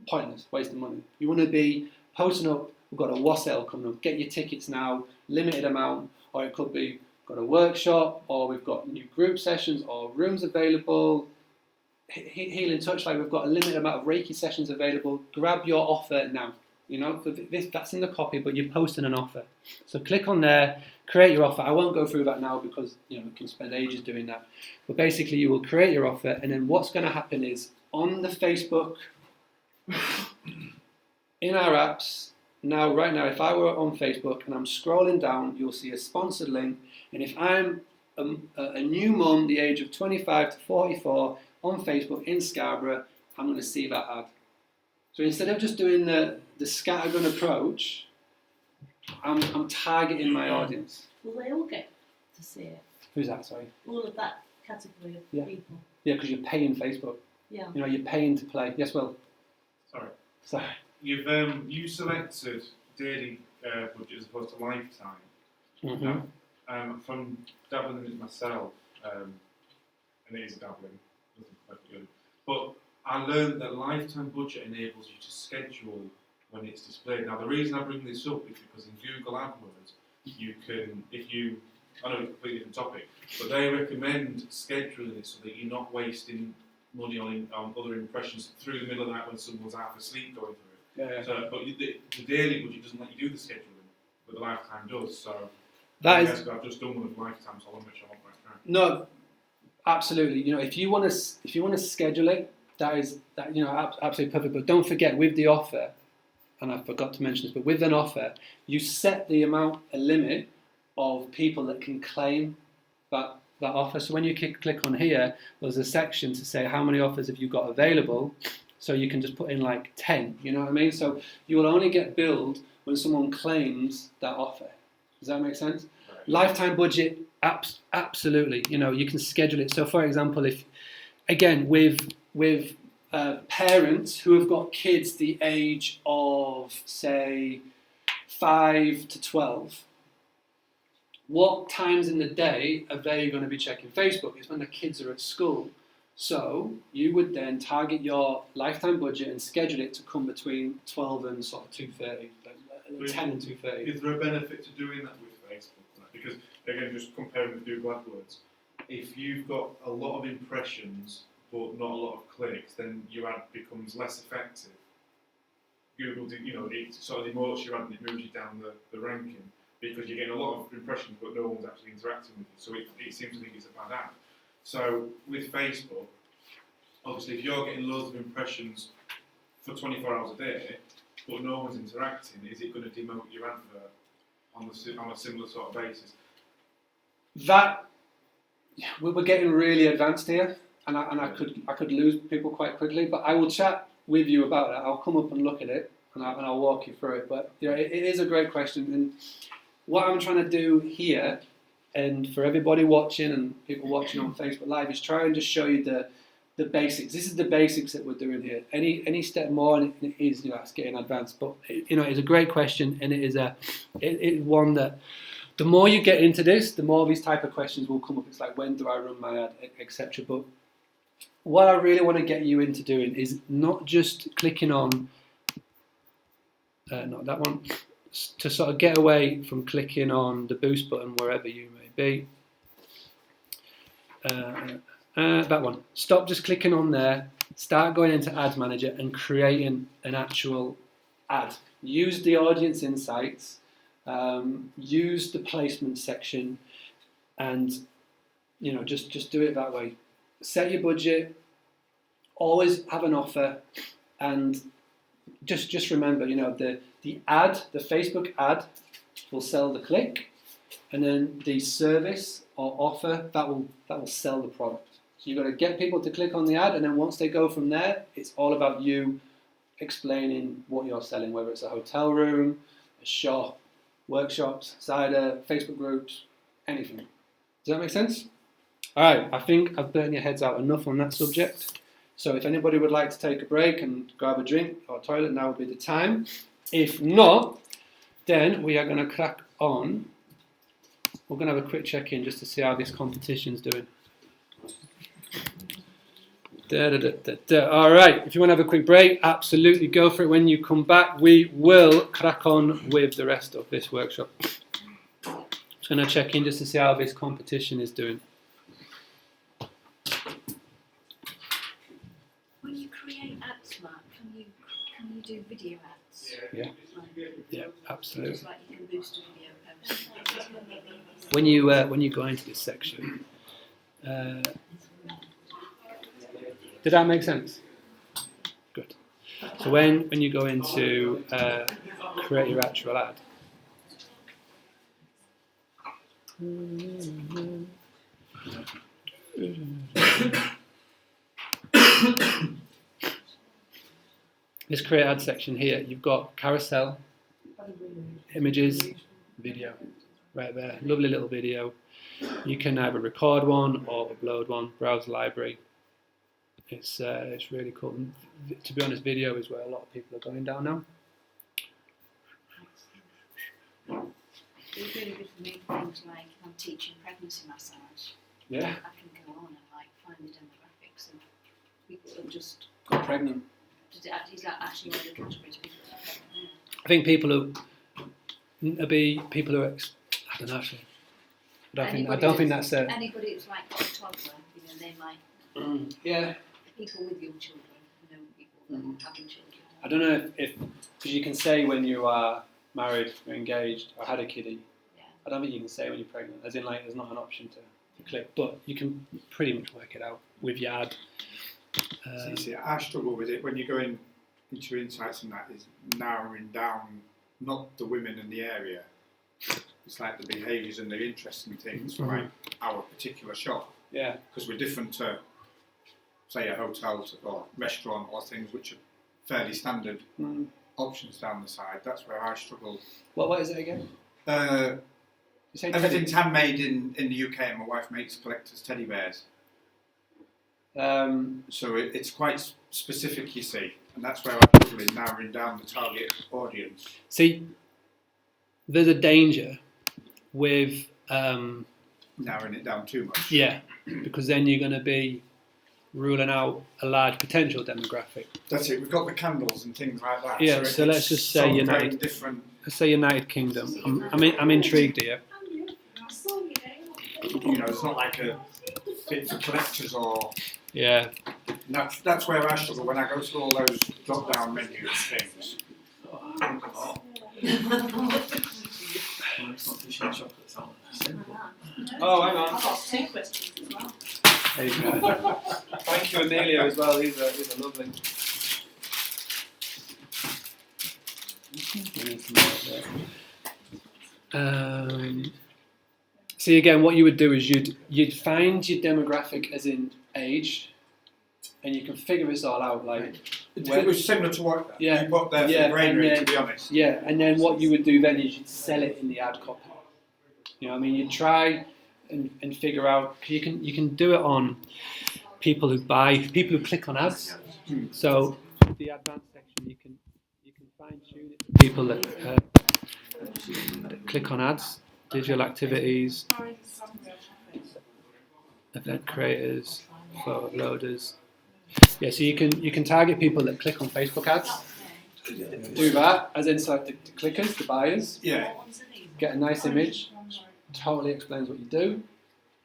Pointless, wasting money. You want to be posting up, we've got a wassail coming up, get your tickets now, limited amount, or it could be, got a workshop, or we've got new group sessions, or rooms available, Healing Touch, like we've got a limited amount of Reiki sessions available. Grab your offer now. You know, for this, that's in the copy, but you're posting an offer. So click on there, create your offer. I won't go through that now because we can spend ages doing that. But basically, you will create your offer, and then what's going to happen is on the Facebook, in our apps. Now, right now, if I were on Facebook and I'm scrolling down, you'll see a sponsored link. And if I'm a new mum, the age of 25 to 44, on Facebook in Scarborough, I'm going to see that ad. So instead of just doing the scattergun approach, I'm targeting my audience. Will they all get to see it? Who's that, sorry? All of that category of people. Yeah, because you're paying Facebook. Yeah. You're paying to play. Yes, Will? Sorry. You selected daily budget as opposed to lifetime. Mm-hmm. From dabbling in it myself, and it is dabbling, nothing perfectly good. But I learned that lifetime budget enables you to schedule when it's displayed. Now, the reason I bring this up is because in Google AdWords, you can, I know it's a completely different topic, but they recommend scheduling it so that you're not wasting money on other impressions through the middle of the night when someone's half asleep going through it. Yeah. So, but the daily budget doesn't let you do the scheduling, but the lifetime does. So I've just done one of lifetime, so I want to make sure I'm on my track. No, absolutely. If you want to schedule it, that is absolutely perfect. But don't forget, with the offer, and I forgot to mention this, but with an offer, you set a limit of people that can claim that offer. So when you click on here, there's a section to say how many offers have you got available. So you can just put in like 10. You know what I mean? So you will only get billed when someone claims that offer. Does that make sense? Right. Lifetime budget, absolutely. You can schedule it. So for example, if again with parents who have got kids the age of say 5 to 12, what times in the day are they going to be checking Facebook? It's when the kids are at school. So you would then target your lifetime budget and schedule it to come between 12 and sort of 2:30, 10 and 2:30. Is there a benefit to doing that with Facebook? Because again, just comparing with Google AdWords, if you've got a lot of impressions but not a lot of clicks, then your ad becomes less effective. Google, it sort of demotes your ad and it moves you down the ranking because you're getting a lot of impressions but no one's actually interacting with you. So it seems to think it's a bad ad. So with Facebook, obviously if you're getting loads of impressions for 24 hours a day but no one's interacting, is it going to demote your advert on a similar sort of basis? We're getting really advanced here, and I could lose people quite quickly. But I will chat with you about it. I'll come up and look at it, and I'll walk you through it. But it is a great question, and what I'm trying to do here, and for everybody watching and people watching on Facebook Live, is try and just show you the basics. This is the basics that we're doing here. Any step more, and it is it's getting advanced. But it's a great question, and it is one that. The more you get into this, the more these type of questions will come up. It's like, when do I run my ad, etc. But what I really want to get you into doing is not just clicking on, not that one, to sort of get away from clicking on the boost button wherever you may be. That one. Stop just clicking on there. Start going into Ads Manager and creating an actual ad. Use the audience insights. Use the placement section, and just do it that way. Set your budget. Always have an offer, and just remember, the ad, the Facebook ad, will sell the click, and then the service or offer that will sell the product. So you've got to get people to click on the ad, and then once they go from there, it's all about you explaining what you're selling, whether it's a hotel room, a shop, workshops, cider, Facebook groups, anything. Does that make sense? All right, I think I've burnt your heads out enough on that subject. So if anybody would like to take a break and grab a drink or a toilet, now would be the time. If not, then we are going to crack on. We're going to have a quick check-in just to see how this competition's doing. All right, if you want to have a quick break, absolutely go for it. When you come back, we will crack on with the rest of this workshop. Just going to check in just to see how this competition is doing. When you create ads, Mark, can you do video ads? Yeah, absolutely. Just like you can boost a video post. When you go into this section, did that make sense? Good. So when you go into create your actual ad, this create ad section here, you've got carousel, images, video, right there. Lovely little video. You can either record one or upload one, browse library. It's really cool. And to be honest, video is where a lot of people are going down now. It's really good for me for things like if I'm teaching pregnancy massage. Yeah. I can go on and find the demographics and people are just Got pregnant. Is that actually one of the categories people are pregnant? I think people who I don't know actually. I don't think that's a. Anybody who's like got a toddler, they might. Yeah. People with young children, people that having children. I don't know if because you can say when you are married or engaged or had a kiddie. Yeah. I don't think you can say when you're pregnant, as in there's not an option to click, but you can pretty much work it out with your ad. See, I struggle with it when you go into your insights, and that is narrowing down not the women in the area. It's like the behaviours and the interesting things for like our particular shop. Yeah. Because we're different to, say, a hotel or restaurant or things which are fairly standard options down the side. That's where I struggle. What is it again? Uh, You say everything's handmade in the UK, and my wife makes collector's teddy bears. So it's quite specific, you see, and that's where I'm struggling narrowing down the target audience. See, there's a danger with Narrowing it down too much. yeah, because then you're going to be ruling out a large potential demographic. That's it. We've got the candles and things like that. Yeah, so let's just say sort of United. very different. Let's say United Kingdom. I'm intrigued here. You know, it's not like a fit for collectors or. Yeah. That's where I struggle when I go through all those drop-down menus things. Oh, hang on. I've got 2 questions as well. There you go. Thank you, Emilio, as well. These are lovely. See, again, what you would do is you'd find your demographic as in age, and you can figure this all out. Like It was similar to what you put there for yeah, granary, and to be honest. Yeah, and then what you would do then is you'd sell it in the ad copy. You know what I mean? You'd try and figure out, cause you can do it on people who click on ads. So the advanced section, you can fine tune it for people that click on ads, digital activities, event creators, photo uploaders. Yeah, so you can target people that click on Facebook ads. Do that, as in select the clickers, the buyers. Yeah. Get a nice image, totally explains what you do,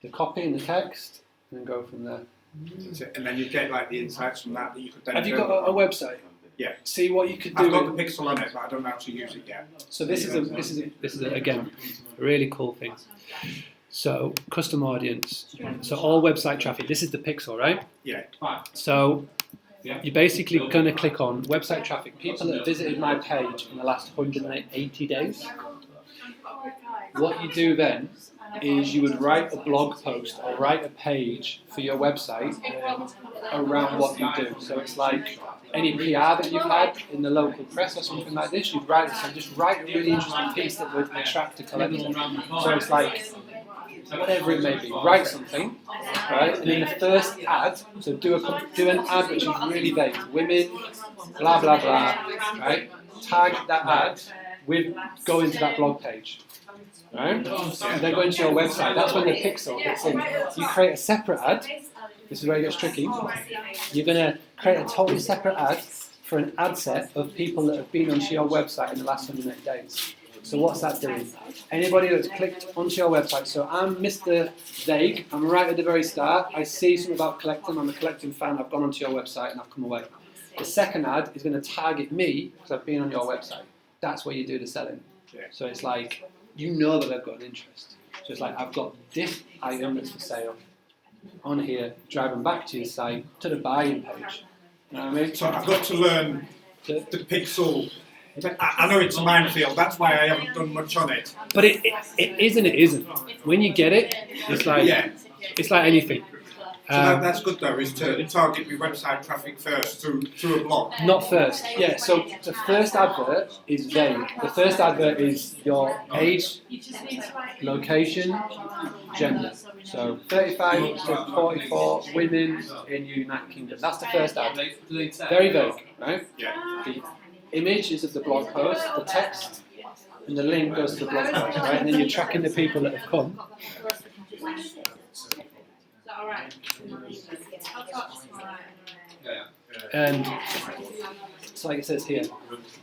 the copy and the text, and then go from there. That's it. And then you get like the insights from that you could then. Have you got a website? Yeah. See what you could do. I've got the pixel on it, but I don't know how to use it yet. So this is again a really cool thing. So custom audience. So all website traffic. This is the pixel, right? Yeah. So you're basically going to click on website traffic. People that have visited my page in the last 180 days. What you do then is you would write a blog post or write a page for your website around what you do. So it's like any PR that you've had in the local press or something like this, you'd write it. So just write a really interesting piece that would attract a collector. So it's like, whatever it may be, write something, right? And in the first ad, so do an ad which is really vague. Women, blah, blah, blah, right? Target that ad with going to that blog page. Right? And then go into your website. That's when the pixel gets in. You create a separate ad. This is where it gets tricky. You're going to create a totally separate ad for an ad set of people that have been onto your website in the last 108 days. So what's that doing? Anybody that's clicked onto your website. So I'm Mr. Vague. I'm right at the very start. I see something about collecting. I'm a collecting fan. I've gone onto your website and I've come away. The second ad is going to target me because I've been on your website. That's where you do the selling. So it's like, you know that I've got an interest. So it's like, I've got this item that's for sale on here, driving back to your site, to the buying page. You know what I mean? So I've got to learn the pixel. I know it's a minefield, that's why I haven't done much on it. But it is and it isn't. When you get it, it's like, it's like anything. So that's good though, is to target your website traffic first through a blog. Not first, yeah. So the first advert is vague. The first advert is your age, location, gender. So 35 to 44 women in United Kingdom. That's the first ad. Very vague, right? Yeah. The image is of the blog post, the text, and the link goes to the blog post, right? And then you're tracking the people that have come. And so like it says here,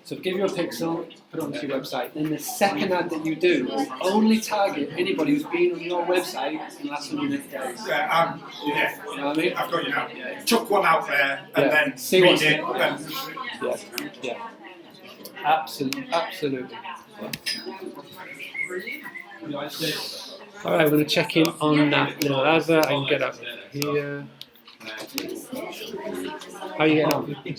so give you a pixel, put it onto your website, then the second ad that you do will only target anybody who's been on your website in the last 100 days. Yeah, you know what I mean? I've got you now. Chuck one out there and then see read what's it. yeah. Absolutely. Alright, we're going to check in on that little advert. I can get up here. How are you getting on? I'm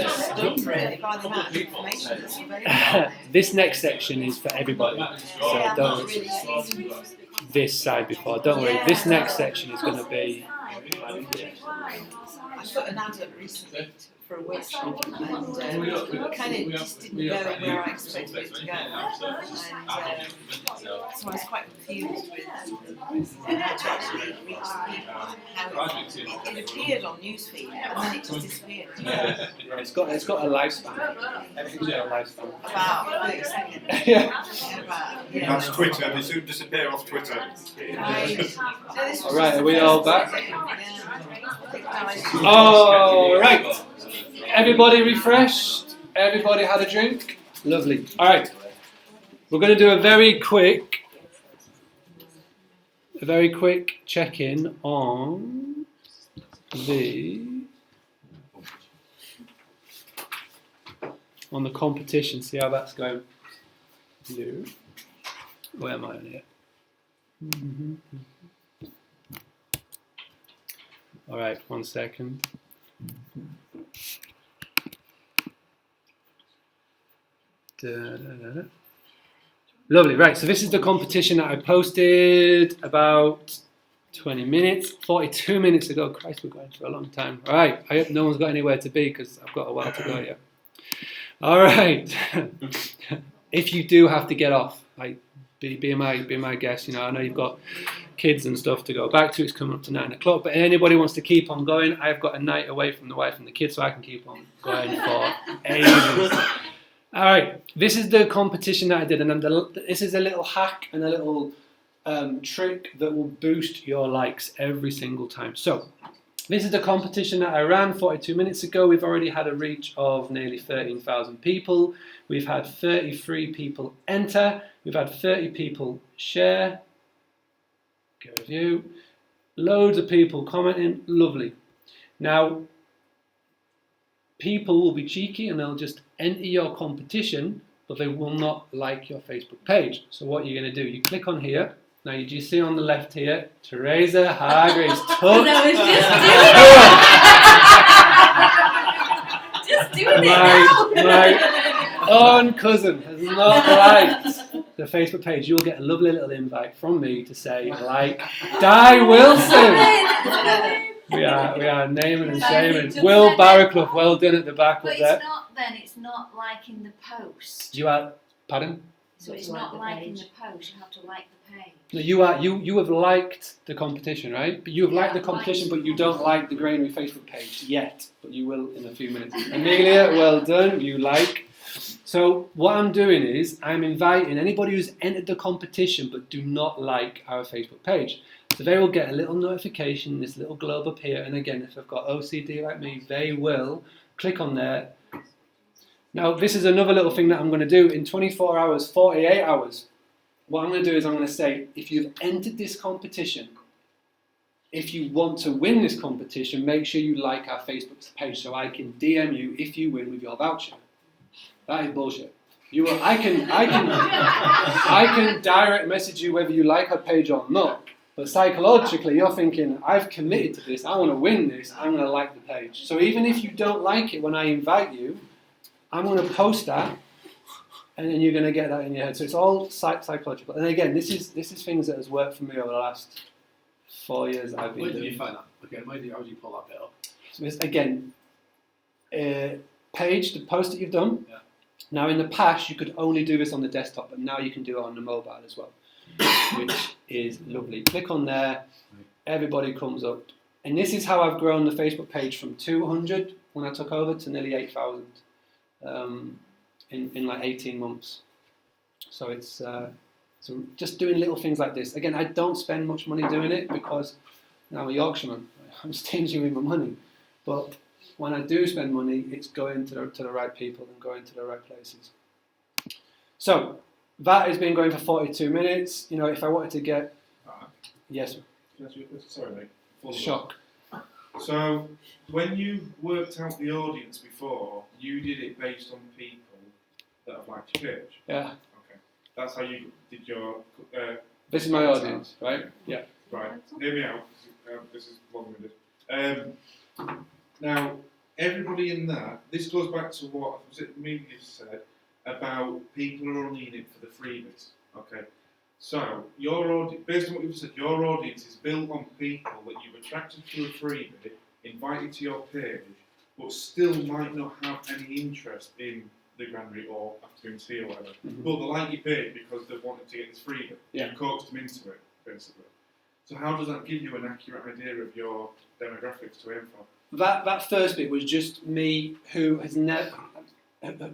just stunned really by the amount of information that's available. This next section is for everybody. So don't this side before. Don't worry. This next section is going to be. I put an advert recently for a workshop, and kind of just didn't know where I expected it to go, and so I was quite confused with how to actually reach the people, how it appeared on newsfeed and then it just disappeared. It's got a lifespan. Everything's got a lifespan. About 30 seconds. Yeah. That's Twitter. They soon disappear off Twitter. All right, are we all back? All right. Everybody refreshed? Everybody had a drink? Lovely. All right. We're going to do a very quick check-in on the competition. See how that's going. Where am I on here? All right, 1 second. Lovely, right, so this is the competition that I posted about 20 minutes, 42 minutes ago. Christ, we're going for a long time. All right, I hope no one's got anywhere to be because I've got a while to go yet. All right, if you do have to get off, be my guest. You know, I know you've got kids and stuff to go back to. It's coming up to 9 o'clock, but anybody wants to keep on going, I've got a night away from the wife and the kids, so I can keep on going for ages. All right, this is the competition that I did, and this is a little hack and a little trick that will boost your likes every single time. So, this is the competition that I ran 42 minutes ago. We've already had a reach of nearly 13,000 people. We've had 33 people enter. We've had 30 people share. Go review. Loads of people commenting. Lovely. Now, people will be cheeky and they'll just enter your competition, but they will not like your Facebook page. So what you're going to do, you click on here. Now you do see on the left here, Teresa Hargreaves. Just doing it now. My own cousin has not liked the Facebook page. You'll get a lovely little invite from me to say, like, Di Wilson. We are naming and shaming. Will Barraclough, well done at the back But up there. it's not liking the post. You are, pardon? So it's not liking the post, you have to like the page. No, you have liked the competition, right? But you have liked the competition, but you don't like the Granary Facebook page yet. But you will in a few minutes. Amelia, well done. You like. So what I'm doing is I'm inviting anybody who's entered the competition but do not like our Facebook page. So they will get a little notification, this little globe up here. And again, if they've got OCD like me, they will click on there. Now, this is another little thing that I'm going to do in 24 hours, 48 hours. What I'm going to do is I'm going to say, if you've entered this competition, if you want to win this competition, make sure you like our Facebook page so I can DM you if you win with your voucher. That is bullshit. I can direct message you whether you like our page or not. But psychologically, you're thinking, I've committed to this, I want to win this, I'm going to like the page. So even if you don't like it when I invite you, I'm going to post that, and then you're going to get that in your head. So it's all psychological. And again, this is things that has worked for me over the last 4 years I've been Where doing. did you find that? Okay, how do you pull that bit up? So it's, again, page, the post that you've done. Yeah. Now in the past, you could only do this on the desktop, but now you can do it on the mobile as well, which is lovely. Click on there, everybody comes up. And this is how I've grown the Facebook page from 200 when I took over to nearly 8,000 in like 18 months. So it's so just doing little things like this. Again, I don't spend much money doing it because I'm a Yorkshireman. I'm stingy with my money. But when I do spend money, it's going to the right people and going to the right places. So that has been going for 42 minutes. You know, if I wanted to get... Yes, Sorry, mate. shock. So, when you worked out the audience before, you did it based on people that have liked your page? Yeah. Okay. That's how you did your... This is my audience, right? Yeah. Right. Hear me out. This is long-winded. Now, everybody in that, this goes back to what was it Amelia said about people are only in it for the freebies. Okay. So, based on what you've said, your audience is built on people that you've attracted through a freebie, invited to your page, but still might not have any interest in the granary or afternoon tea or whatever. Mhm. But they like your page because they wanted to get this freedom. Yeah. You coaxed them into it, basically. So how does that give you an accurate idea of your demographics to aim for? That first bit was just me who has never.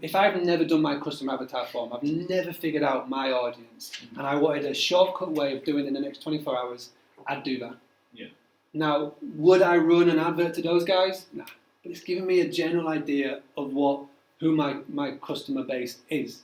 If I've never done my custom avatar form, I've never figured out my audience, and I wanted a shortcut way of doing it in the next 24 hours, I'd do that. Yeah. Now, would I run an advert to those guys? Nah. But it's giving me a general idea of who my customer base is.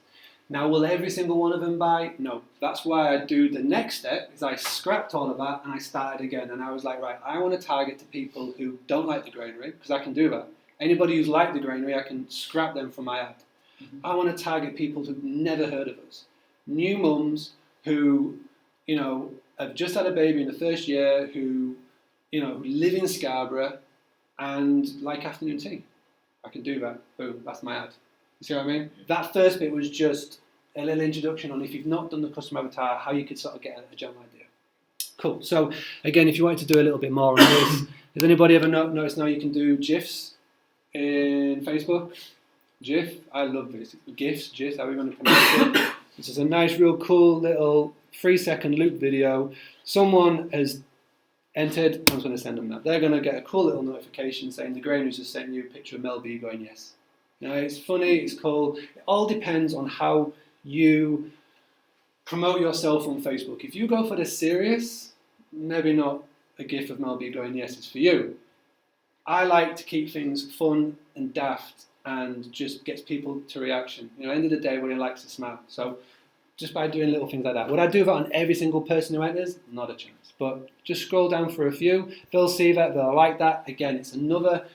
Now, will every single one of them buy? No. That's why I do the next step, is I scrapped all of that and I started again. And I was like, right, I want to target to people who don't like the granary, because I can do that. Anybody who's liked the granary, I can scrap them from my ad. Mhm. I want to target people who've never heard of us. New mums who, have just had a baby in the first year, who, live in Scarborough and like afternoon tea. I can do that. Boom, that's my ad. You see what I mean? That first bit was just a little introduction on, if you've not done the custom avatar, how you could sort of get a general idea. Cool. So again, if you wanted to do a little bit more on this, has anybody ever noticed now you can do GIFs in Facebook? GIF, I love this. GIFs, GIFs, how are we going to pronounce it? This is a nice, real cool little 3-second loop video. Someone has entered, I'm just going to send them that. They're going to get a cool little notification saying the Grey News has sent you a picture of Mel B going yes. It's funny, it's cool. It all depends on how you promote yourself on Facebook. If you go for the serious, maybe not a GIF of Mel B going yes is for you. I like to keep things fun and daft and just gets people to reaction. At the end of the day, everybody likes to smile. So just by doing little things like that. Would I do that on every single person who enters? Not a chance. But just scroll down for a few. They'll see that, they'll like that. Again, it's another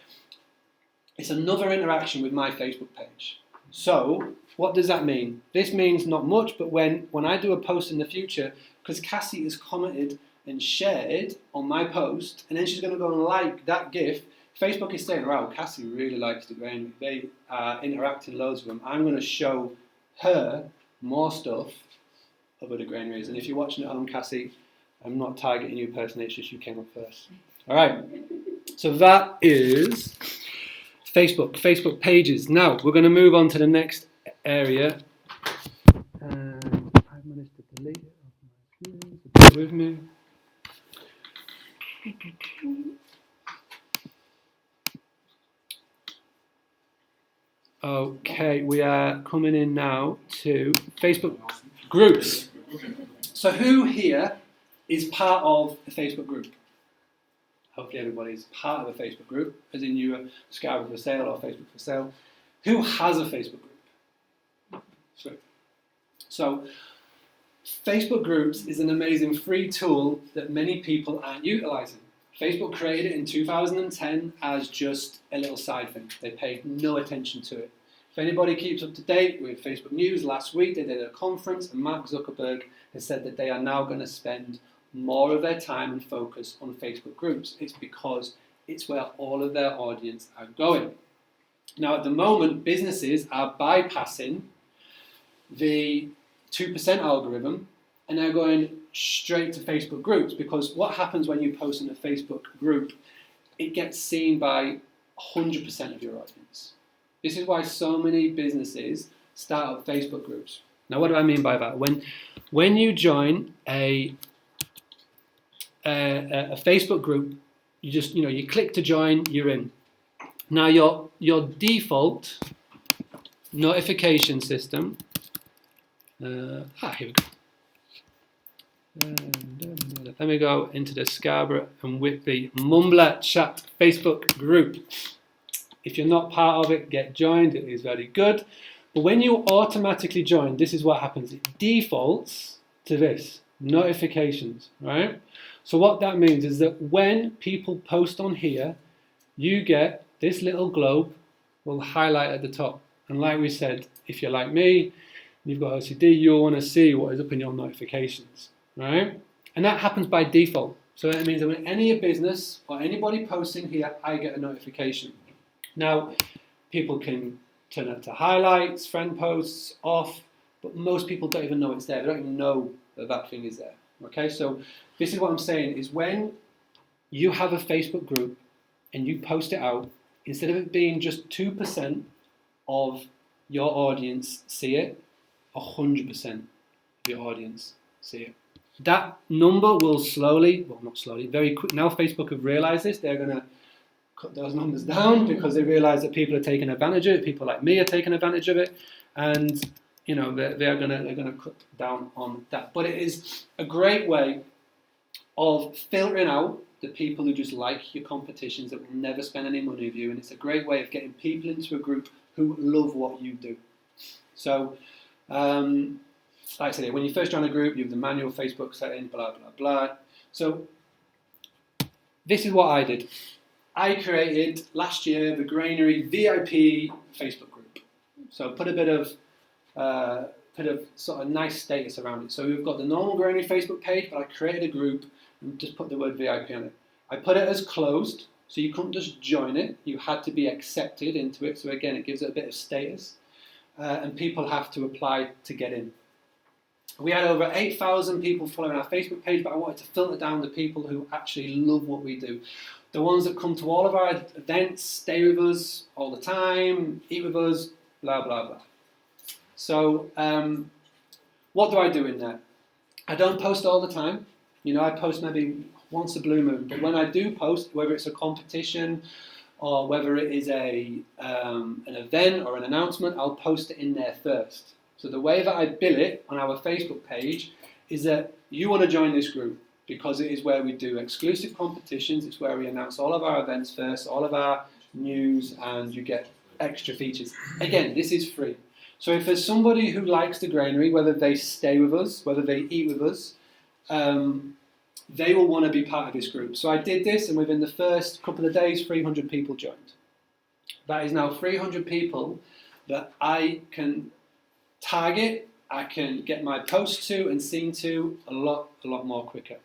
interaction with my Facebook page. So what does that mean? This means not much, but when I do a post in the future, because Cassie has commented and shared on my post, and then she's going to go and like that GIF, Facebook is saying, wow, Cassie really likes the grain. They are interacting loads with them. I'm going to show her more stuff about the granaries. And if you're watching at home, Cassie, I'm not targeting you personally, it's just you came up first. All right. So that is Facebook pages. Now, we're going to move on to the next area. And I've managed to delete it off my screen, so bear with me. Okay, we are coming in now to Facebook groups. So who here is part of a Facebook group? Hopefully everybody is part of a Facebook group, as in you are Scarborough for sale or Facebook for sale. Who has a Facebook group? Sweet. So Facebook groups is an amazing free tool that many people aren't utilising. Facebook created it in 2010 as just a little side thing. They paid no attention to it. If anybody keeps up to date with Facebook News, last week they did a conference and Mark Zuckerberg has said that they are now going to spend more of their time and focus on Facebook groups. It's because it's where all of their audience are going. Now at the moment, businesses are bypassing the 2% algorithm and they're going straight to Facebook groups, because what happens when you post in a Facebook group, it gets seen by 100% of your audience. This is why so many businesses start up Facebook groups. Now what do I mean by that? When you join a Facebook group, you click to join, you're in. Now your default notification system, here we go. Let me go into the Scarborough and Whitby Mumbler Chat Facebook group. If you're not part of it, get joined. It is very good. But when you automatically join, this is what happens. It defaults to this, notifications, right? So what that means is that when people post on here, you get this little globe will highlight at the top. And like we said, if you're like me, you've got OCD, you'll want to see what is up in your notifications, right? And that happens by default. So that means that when any business or anybody posting here, I get a notification. Now, people can turn it to highlights, friend posts, off, but most people don't even know it's there. They don't even know that that thing is there. Okay, so this is what I'm saying, is when you have a Facebook group and you post it out, instead of it being just 2% of your audience see it, 100% of your audience see it. That number will slowly, well not slowly, very quick. Now Facebook have realised this, they're going to cut those numbers down because they realise that people are taking advantage of it, people like me are taking advantage of it, and you know they're going to cut down on that. But it is a great way of filtering out the people who just like your competitions, that will never spend any money with you, and it's a great way of getting people into a group who love what you do. So, like I said, when you first join a group, you have the manual Facebook setting, blah, blah, blah. So, this is what I did. I created, last year, the Granary VIP Facebook group. So, put a bit of sort of nice status around it. So, we've got the normal Granary Facebook page, but I created a group and just put the word VIP on it. I put it as closed, so you couldn't just join it. You had to be accepted into it. So, again, it gives it a bit of status. And people have to apply to get in. We had over 8,000 people following our Facebook page, but I wanted to filter down the people who actually love what we do. The ones that come to all of our events, stay with us all the time, eat with us, blah, blah, blah. So, what do I do in there? I don't post all the time. You know, I post maybe once a blue moon. But when I do post, whether it's a competition or whether it is an event or an announcement, I'll post it in there first. So the way that I bill it on our Facebook page is that you want to join this group because it is where we do exclusive competitions. It's where we announce all of our events first, all of our news, and you get extra features. Again, this is free. So if there's somebody who likes the Granary, whether they stay with us, whether they eat with us, they will want to be part of this group. So I did this, and within the first couple of days, 300 people joined. That is now 300 people that I can target, I can get my posts to and seen to a lot more quicker.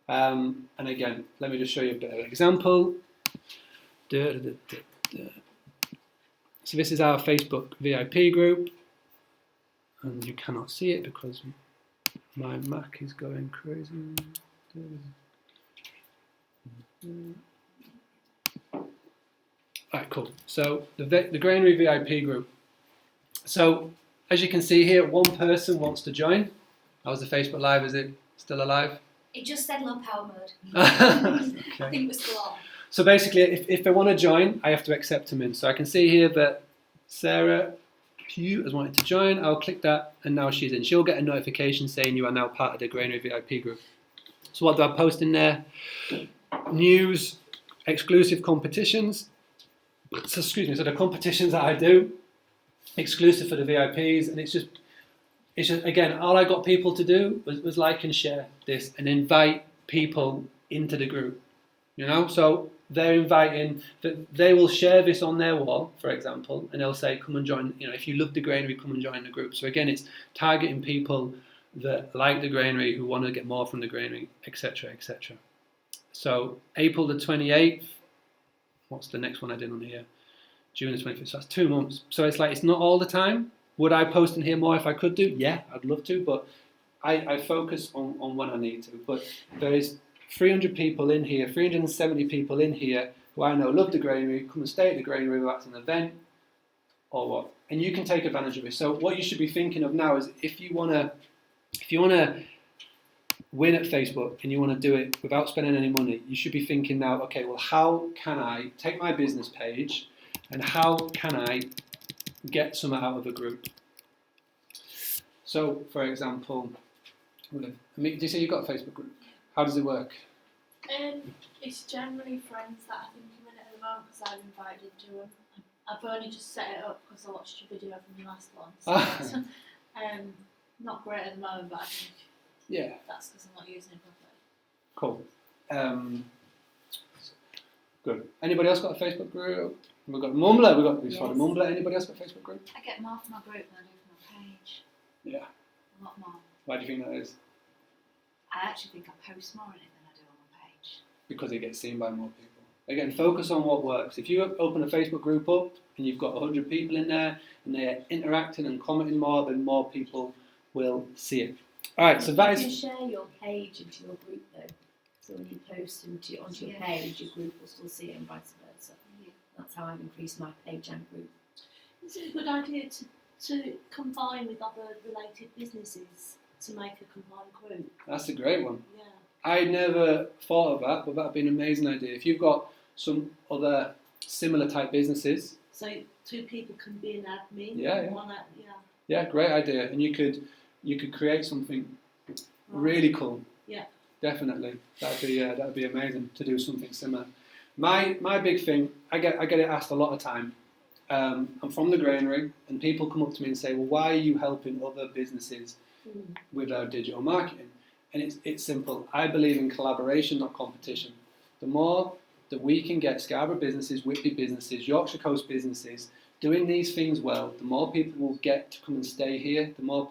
And again, let me just show you a bit of an example. So this is our Facebook VIP group, and you cannot see it because my Mac is going crazy. Alright, cool. So the Granary VIP group. So as you can see here, one person wants to join. How's the Facebook Live? Is it still alive? It just said low power mode. Okay. I think it was still on. So basically, if they want to join, I have to accept them in. So I can see here that Sarah Pugh has wanted to join. I'll click that, and now she's in. She'll get a notification saying you are now part of the Granary VIP group. So what do I post in there? News, exclusive competitions. So the competitions that I do, exclusive for the VIPs, and it's just again, all I got people to do was like and share this and invite people into the group. You know, so they're inviting, they will share this on their wall, for example, and they'll say, come and join, you know, if you love the Granary, come and join the group. So again, it's targeting people that like the Granary, who want to get more from the Granary, etc., etc. So April the 28th, what's the next one I did on here? June the 25th, so that's 2 months. So it's like, it's not all the time. Would I post in here more if I could do? Yeah, I'd love to, but I focus on when I need to. But there is 300 people in here, 370 people in here who I know love the Granary, come and stay at the Granary, whether that's an event or what. And you can take advantage of it. So what you should be thinking of now is if you want to win at Facebook and you want to do it without spending any money, you should be thinking now, okay, well, how can I take my business page and how can I get something out of a group? So, for example, do you say you've got a Facebook group? How does it work? It's generally friends that I think I'm in at the moment because I've invited to them. I've only just set it up because I watched your video from the last one. So not great at the moment, but I think that's because I'm not using it properly. Cool. Good. Anybody else got a Facebook group? We've got Mumbler. We've got Mumbler. Anybody else got a Facebook group? I get more from my group than I do from my page. Yeah. A lot more. Why do you think that is? I actually think I post more on it than I do on my page. Because it gets seen by more people. Again, focus on what works. If you open a Facebook group up and you've got 100 people in there and they're interacting and commenting more, then more people will see it. All right, so that is... You can share your page into your group though. So when you post onto your page, your group will still see it and vice versa. That's how I've increased my page and group. Is it a good idea to combine with other related businesses to make a combined group? That's a great one. Yeah. I never thought of that, but that'd be an amazing idea. If you've got some other similar type businesses, So 2 people can be an admin. Yeah, and yeah. One yeah, great idea. And you could create something really cool. Yeah. Definitely, that'd be amazing to do something similar. My big thing, I get it asked a lot of time. I'm from the granary, and people come up to me and say, "Well, why are you helping other businesses with our digital marketing?" And it's simple. I believe in collaboration, not competition. The more that we can get Scarborough businesses, Whitby businesses, Yorkshire Coast businesses doing these things well, the more people will get to come and stay here. The more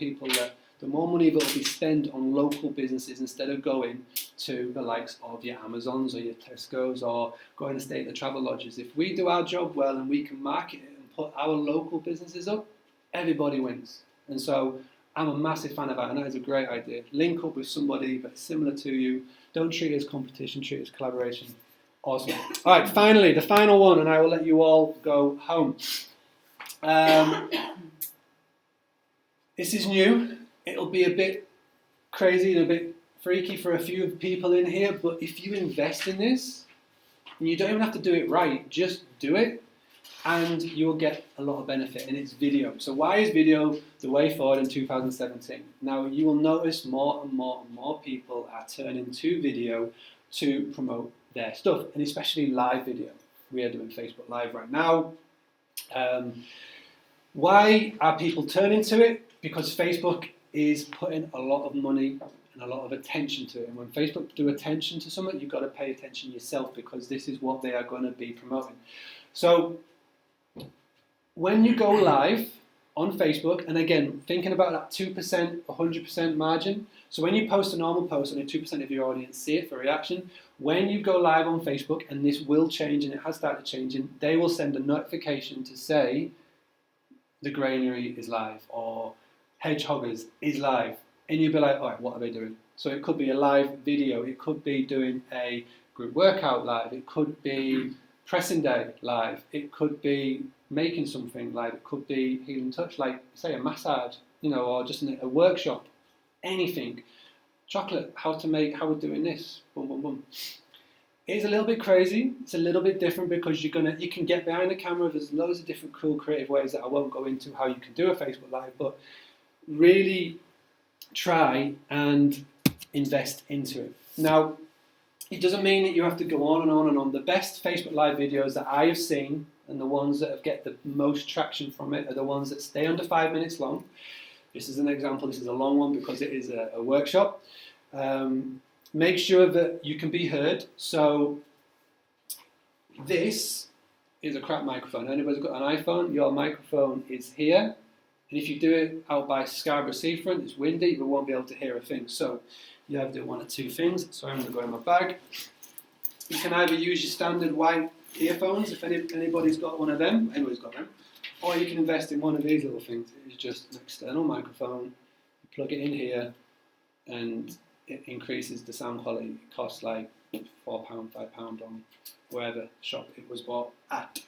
money that will be spent on local businesses instead of going to the likes of your Amazons or your Tesco's or going to stay at the travel lodges. If we do our job well and we can market it and put our local businesses up, everybody wins. And so I'm a massive fan of that, and that is a great idea. Link up with somebody that's similar to you. Don't treat it as competition, treat it as collaboration. Awesome. All right, finally, the final one, and I will let you all go home. This is new. It'll be a bit crazy and a bit freaky for a few people in here, but if you invest in this, and you don't even have to do it right, just do it, and you'll get a lot of benefit, and it's video. So why is video the way forward in 2017? Now, you will notice more and more and more people are turning to video to promote their stuff, and especially live video. We are doing Facebook Live right now. Why are people turning to it? Because Facebook is putting a lot of money and a lot of attention to it. And when Facebook do attention to something, you've got to pay attention yourself, because this is what they are going to be promoting. So when you go live on Facebook, and again, thinking about that 2%, 100% margin. So when you post a normal post, only 2% of your audience see it for reaction. When you go live on Facebook, and this will change, and it has started changing, they will send a notification to say the granary is live, or Hedgehoggers is live, and you'll be like, all right, what are they doing? So it could be a live video, it could be doing a group workout live, it could be pressing day live, it could be making something live, it could be healing touch, like say a massage, or just a workshop, anything. Chocolate, how we're doing this, boom, boom, boom. It's a little bit crazy, it's a little bit different, because you can get behind the camera. There's loads of different cool creative ways that I won't go into how you can do a Facebook Live, but really try and invest into it. Now, it doesn't mean that you have to go on and on and on. The best Facebook Live videos that I have seen, and the ones that get the most traction from it, are the ones that stay under 5 minutes long. This is an example. This is a long one because it is a workshop. Make sure that you can be heard. So this is a crap microphone. Anybody's got an iPhone, your microphone is here. And if you do it out by Scarborough Seafront, it's windy, you won't be able to hear a thing. So you have to do one or two things. So I'm going to go in my bag. You can either use your standard white earphones, if anybody's got one of them, anybody's got them, or you can invest in one of these little things. It's just an external microphone. You plug it in here, and it increases the sound quality. It costs like £4, £5 on wherever shop it was bought at.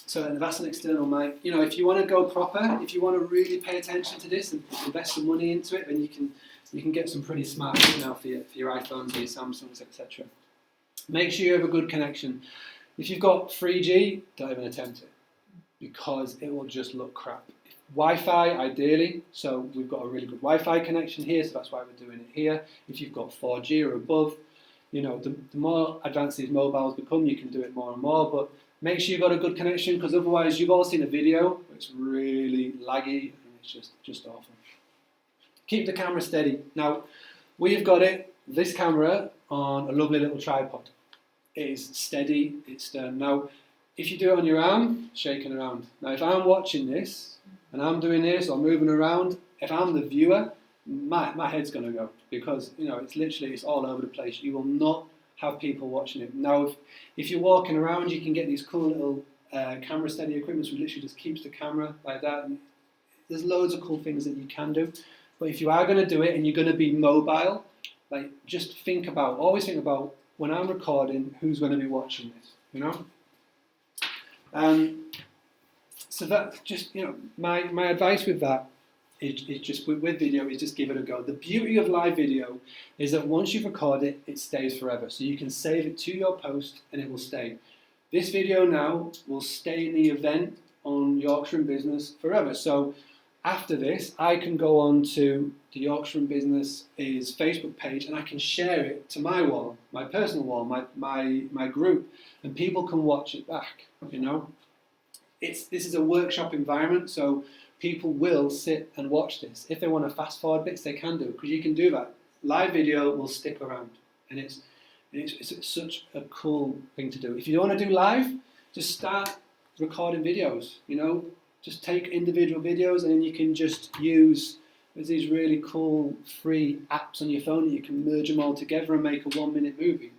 So that's an external mic. If you want to go proper, if you want to really pay attention to this and invest some money into it, then you can get some pretty smart gear now for your iPhones, your Samsungs, etc. Make sure you have a good connection. If you've got 3G, don't even attempt it, because it will just look crap. Wi-Fi, ideally, so we've got a really good Wi-Fi connection here, so that's why we're doing it here. If you've got 4G or above, the more advanced these mobiles become, you can do it more and more, but make sure you've got a good connection, because otherwise, you've all seen a video, it's really laggy, and it's just awful. Keep the camera steady. Now, we've got this camera, on a lovely little tripod. It is steady, it's stern. Now, if you do it on your arm, shaking around. Now, if I'm watching this, and I'm doing this, or moving around, if I'm the viewer, my head's going to go, because, it's all over the place. You will not have people watching it. Now, if you're walking around, you can get these cool little camera steady equipment, which literally just keeps the camera like that. And there's loads of cool things that you can do. But if you are going to do it and you're going to be mobile, just always think about, when I'm recording, who's going to be watching this, So that just, my advice with that is just with video is just give it a go. The beauty of live video is that once you've recorded it, it stays forever. So you can save it to your post and it will stay. This video now will stay in the event on Yorkshire in Business forever. So after this, I can go on to the Yorkshire in Business' Facebook page and I can share it to my wall, my personal wall, my group, and people can watch it back, This is a workshop environment, so people will sit and watch this. If they want to fast forward bits, they can do, because you can do that. Live video will stick around, and it's such a cool thing to do. If you want to do live, just start recording videos, Just take individual videos, and then you can just use, there's these really cool free apps on your phone that you can merge them all together and make a 1-minute movie.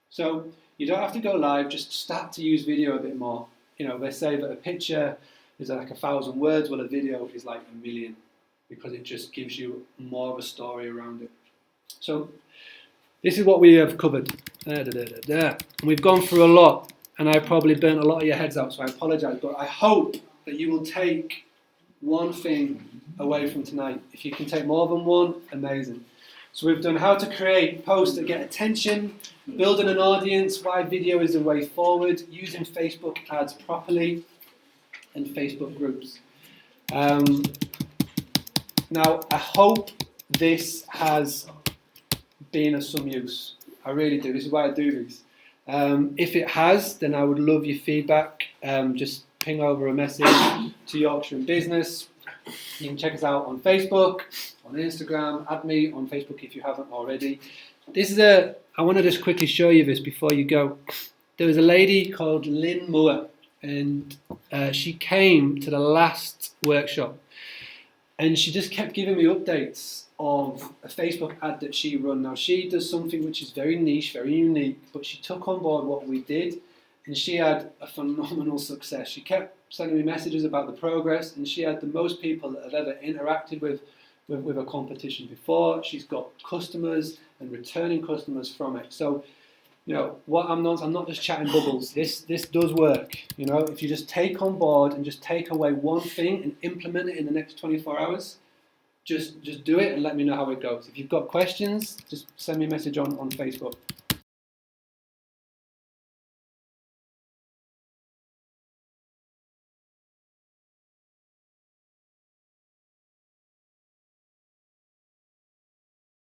So you don't have to go live, just start to use video a bit more. They say that a picture is like 1,000 words, well a video is like 1,000,000, because it just gives you more of a story around it. So this is what we have covered. We've gone through a lot, and I probably burnt a lot of your heads out, so I apologise, but I hope that you will take one thing away from tonight. If you can take more than one, amazing. So we've done how to create posts that get attention, building an audience, why video is the way forward, using Facebook ads properly, and Facebook groups. Now, I hope this has been of some use. I really do. This is why I do these. If it has, then I would love your feedback. Just ping over a message to Yorkshire in Business. You can check us out on Facebook, on Instagram. Add me on Facebook if you haven't already. I want to just quickly show you this before you go. There was a lady called Lynn Moore, and she came to the last workshop, and she just kept giving me updates of a Facebook ad that she run. Now, she does something which is very niche, very unique, but she took on board what we did, and she had a phenomenal success. She kept sending me messages about the progress, and she had the most people that have ever interacted with a competition before. She's got customers and returning customers from it. So, I'm not just chatting bubbles. This does work. If you just take on board and just take away one thing and implement it in the next 24 hours, just do it and let me know how it goes. If you've got questions, just send me a message on Facebook.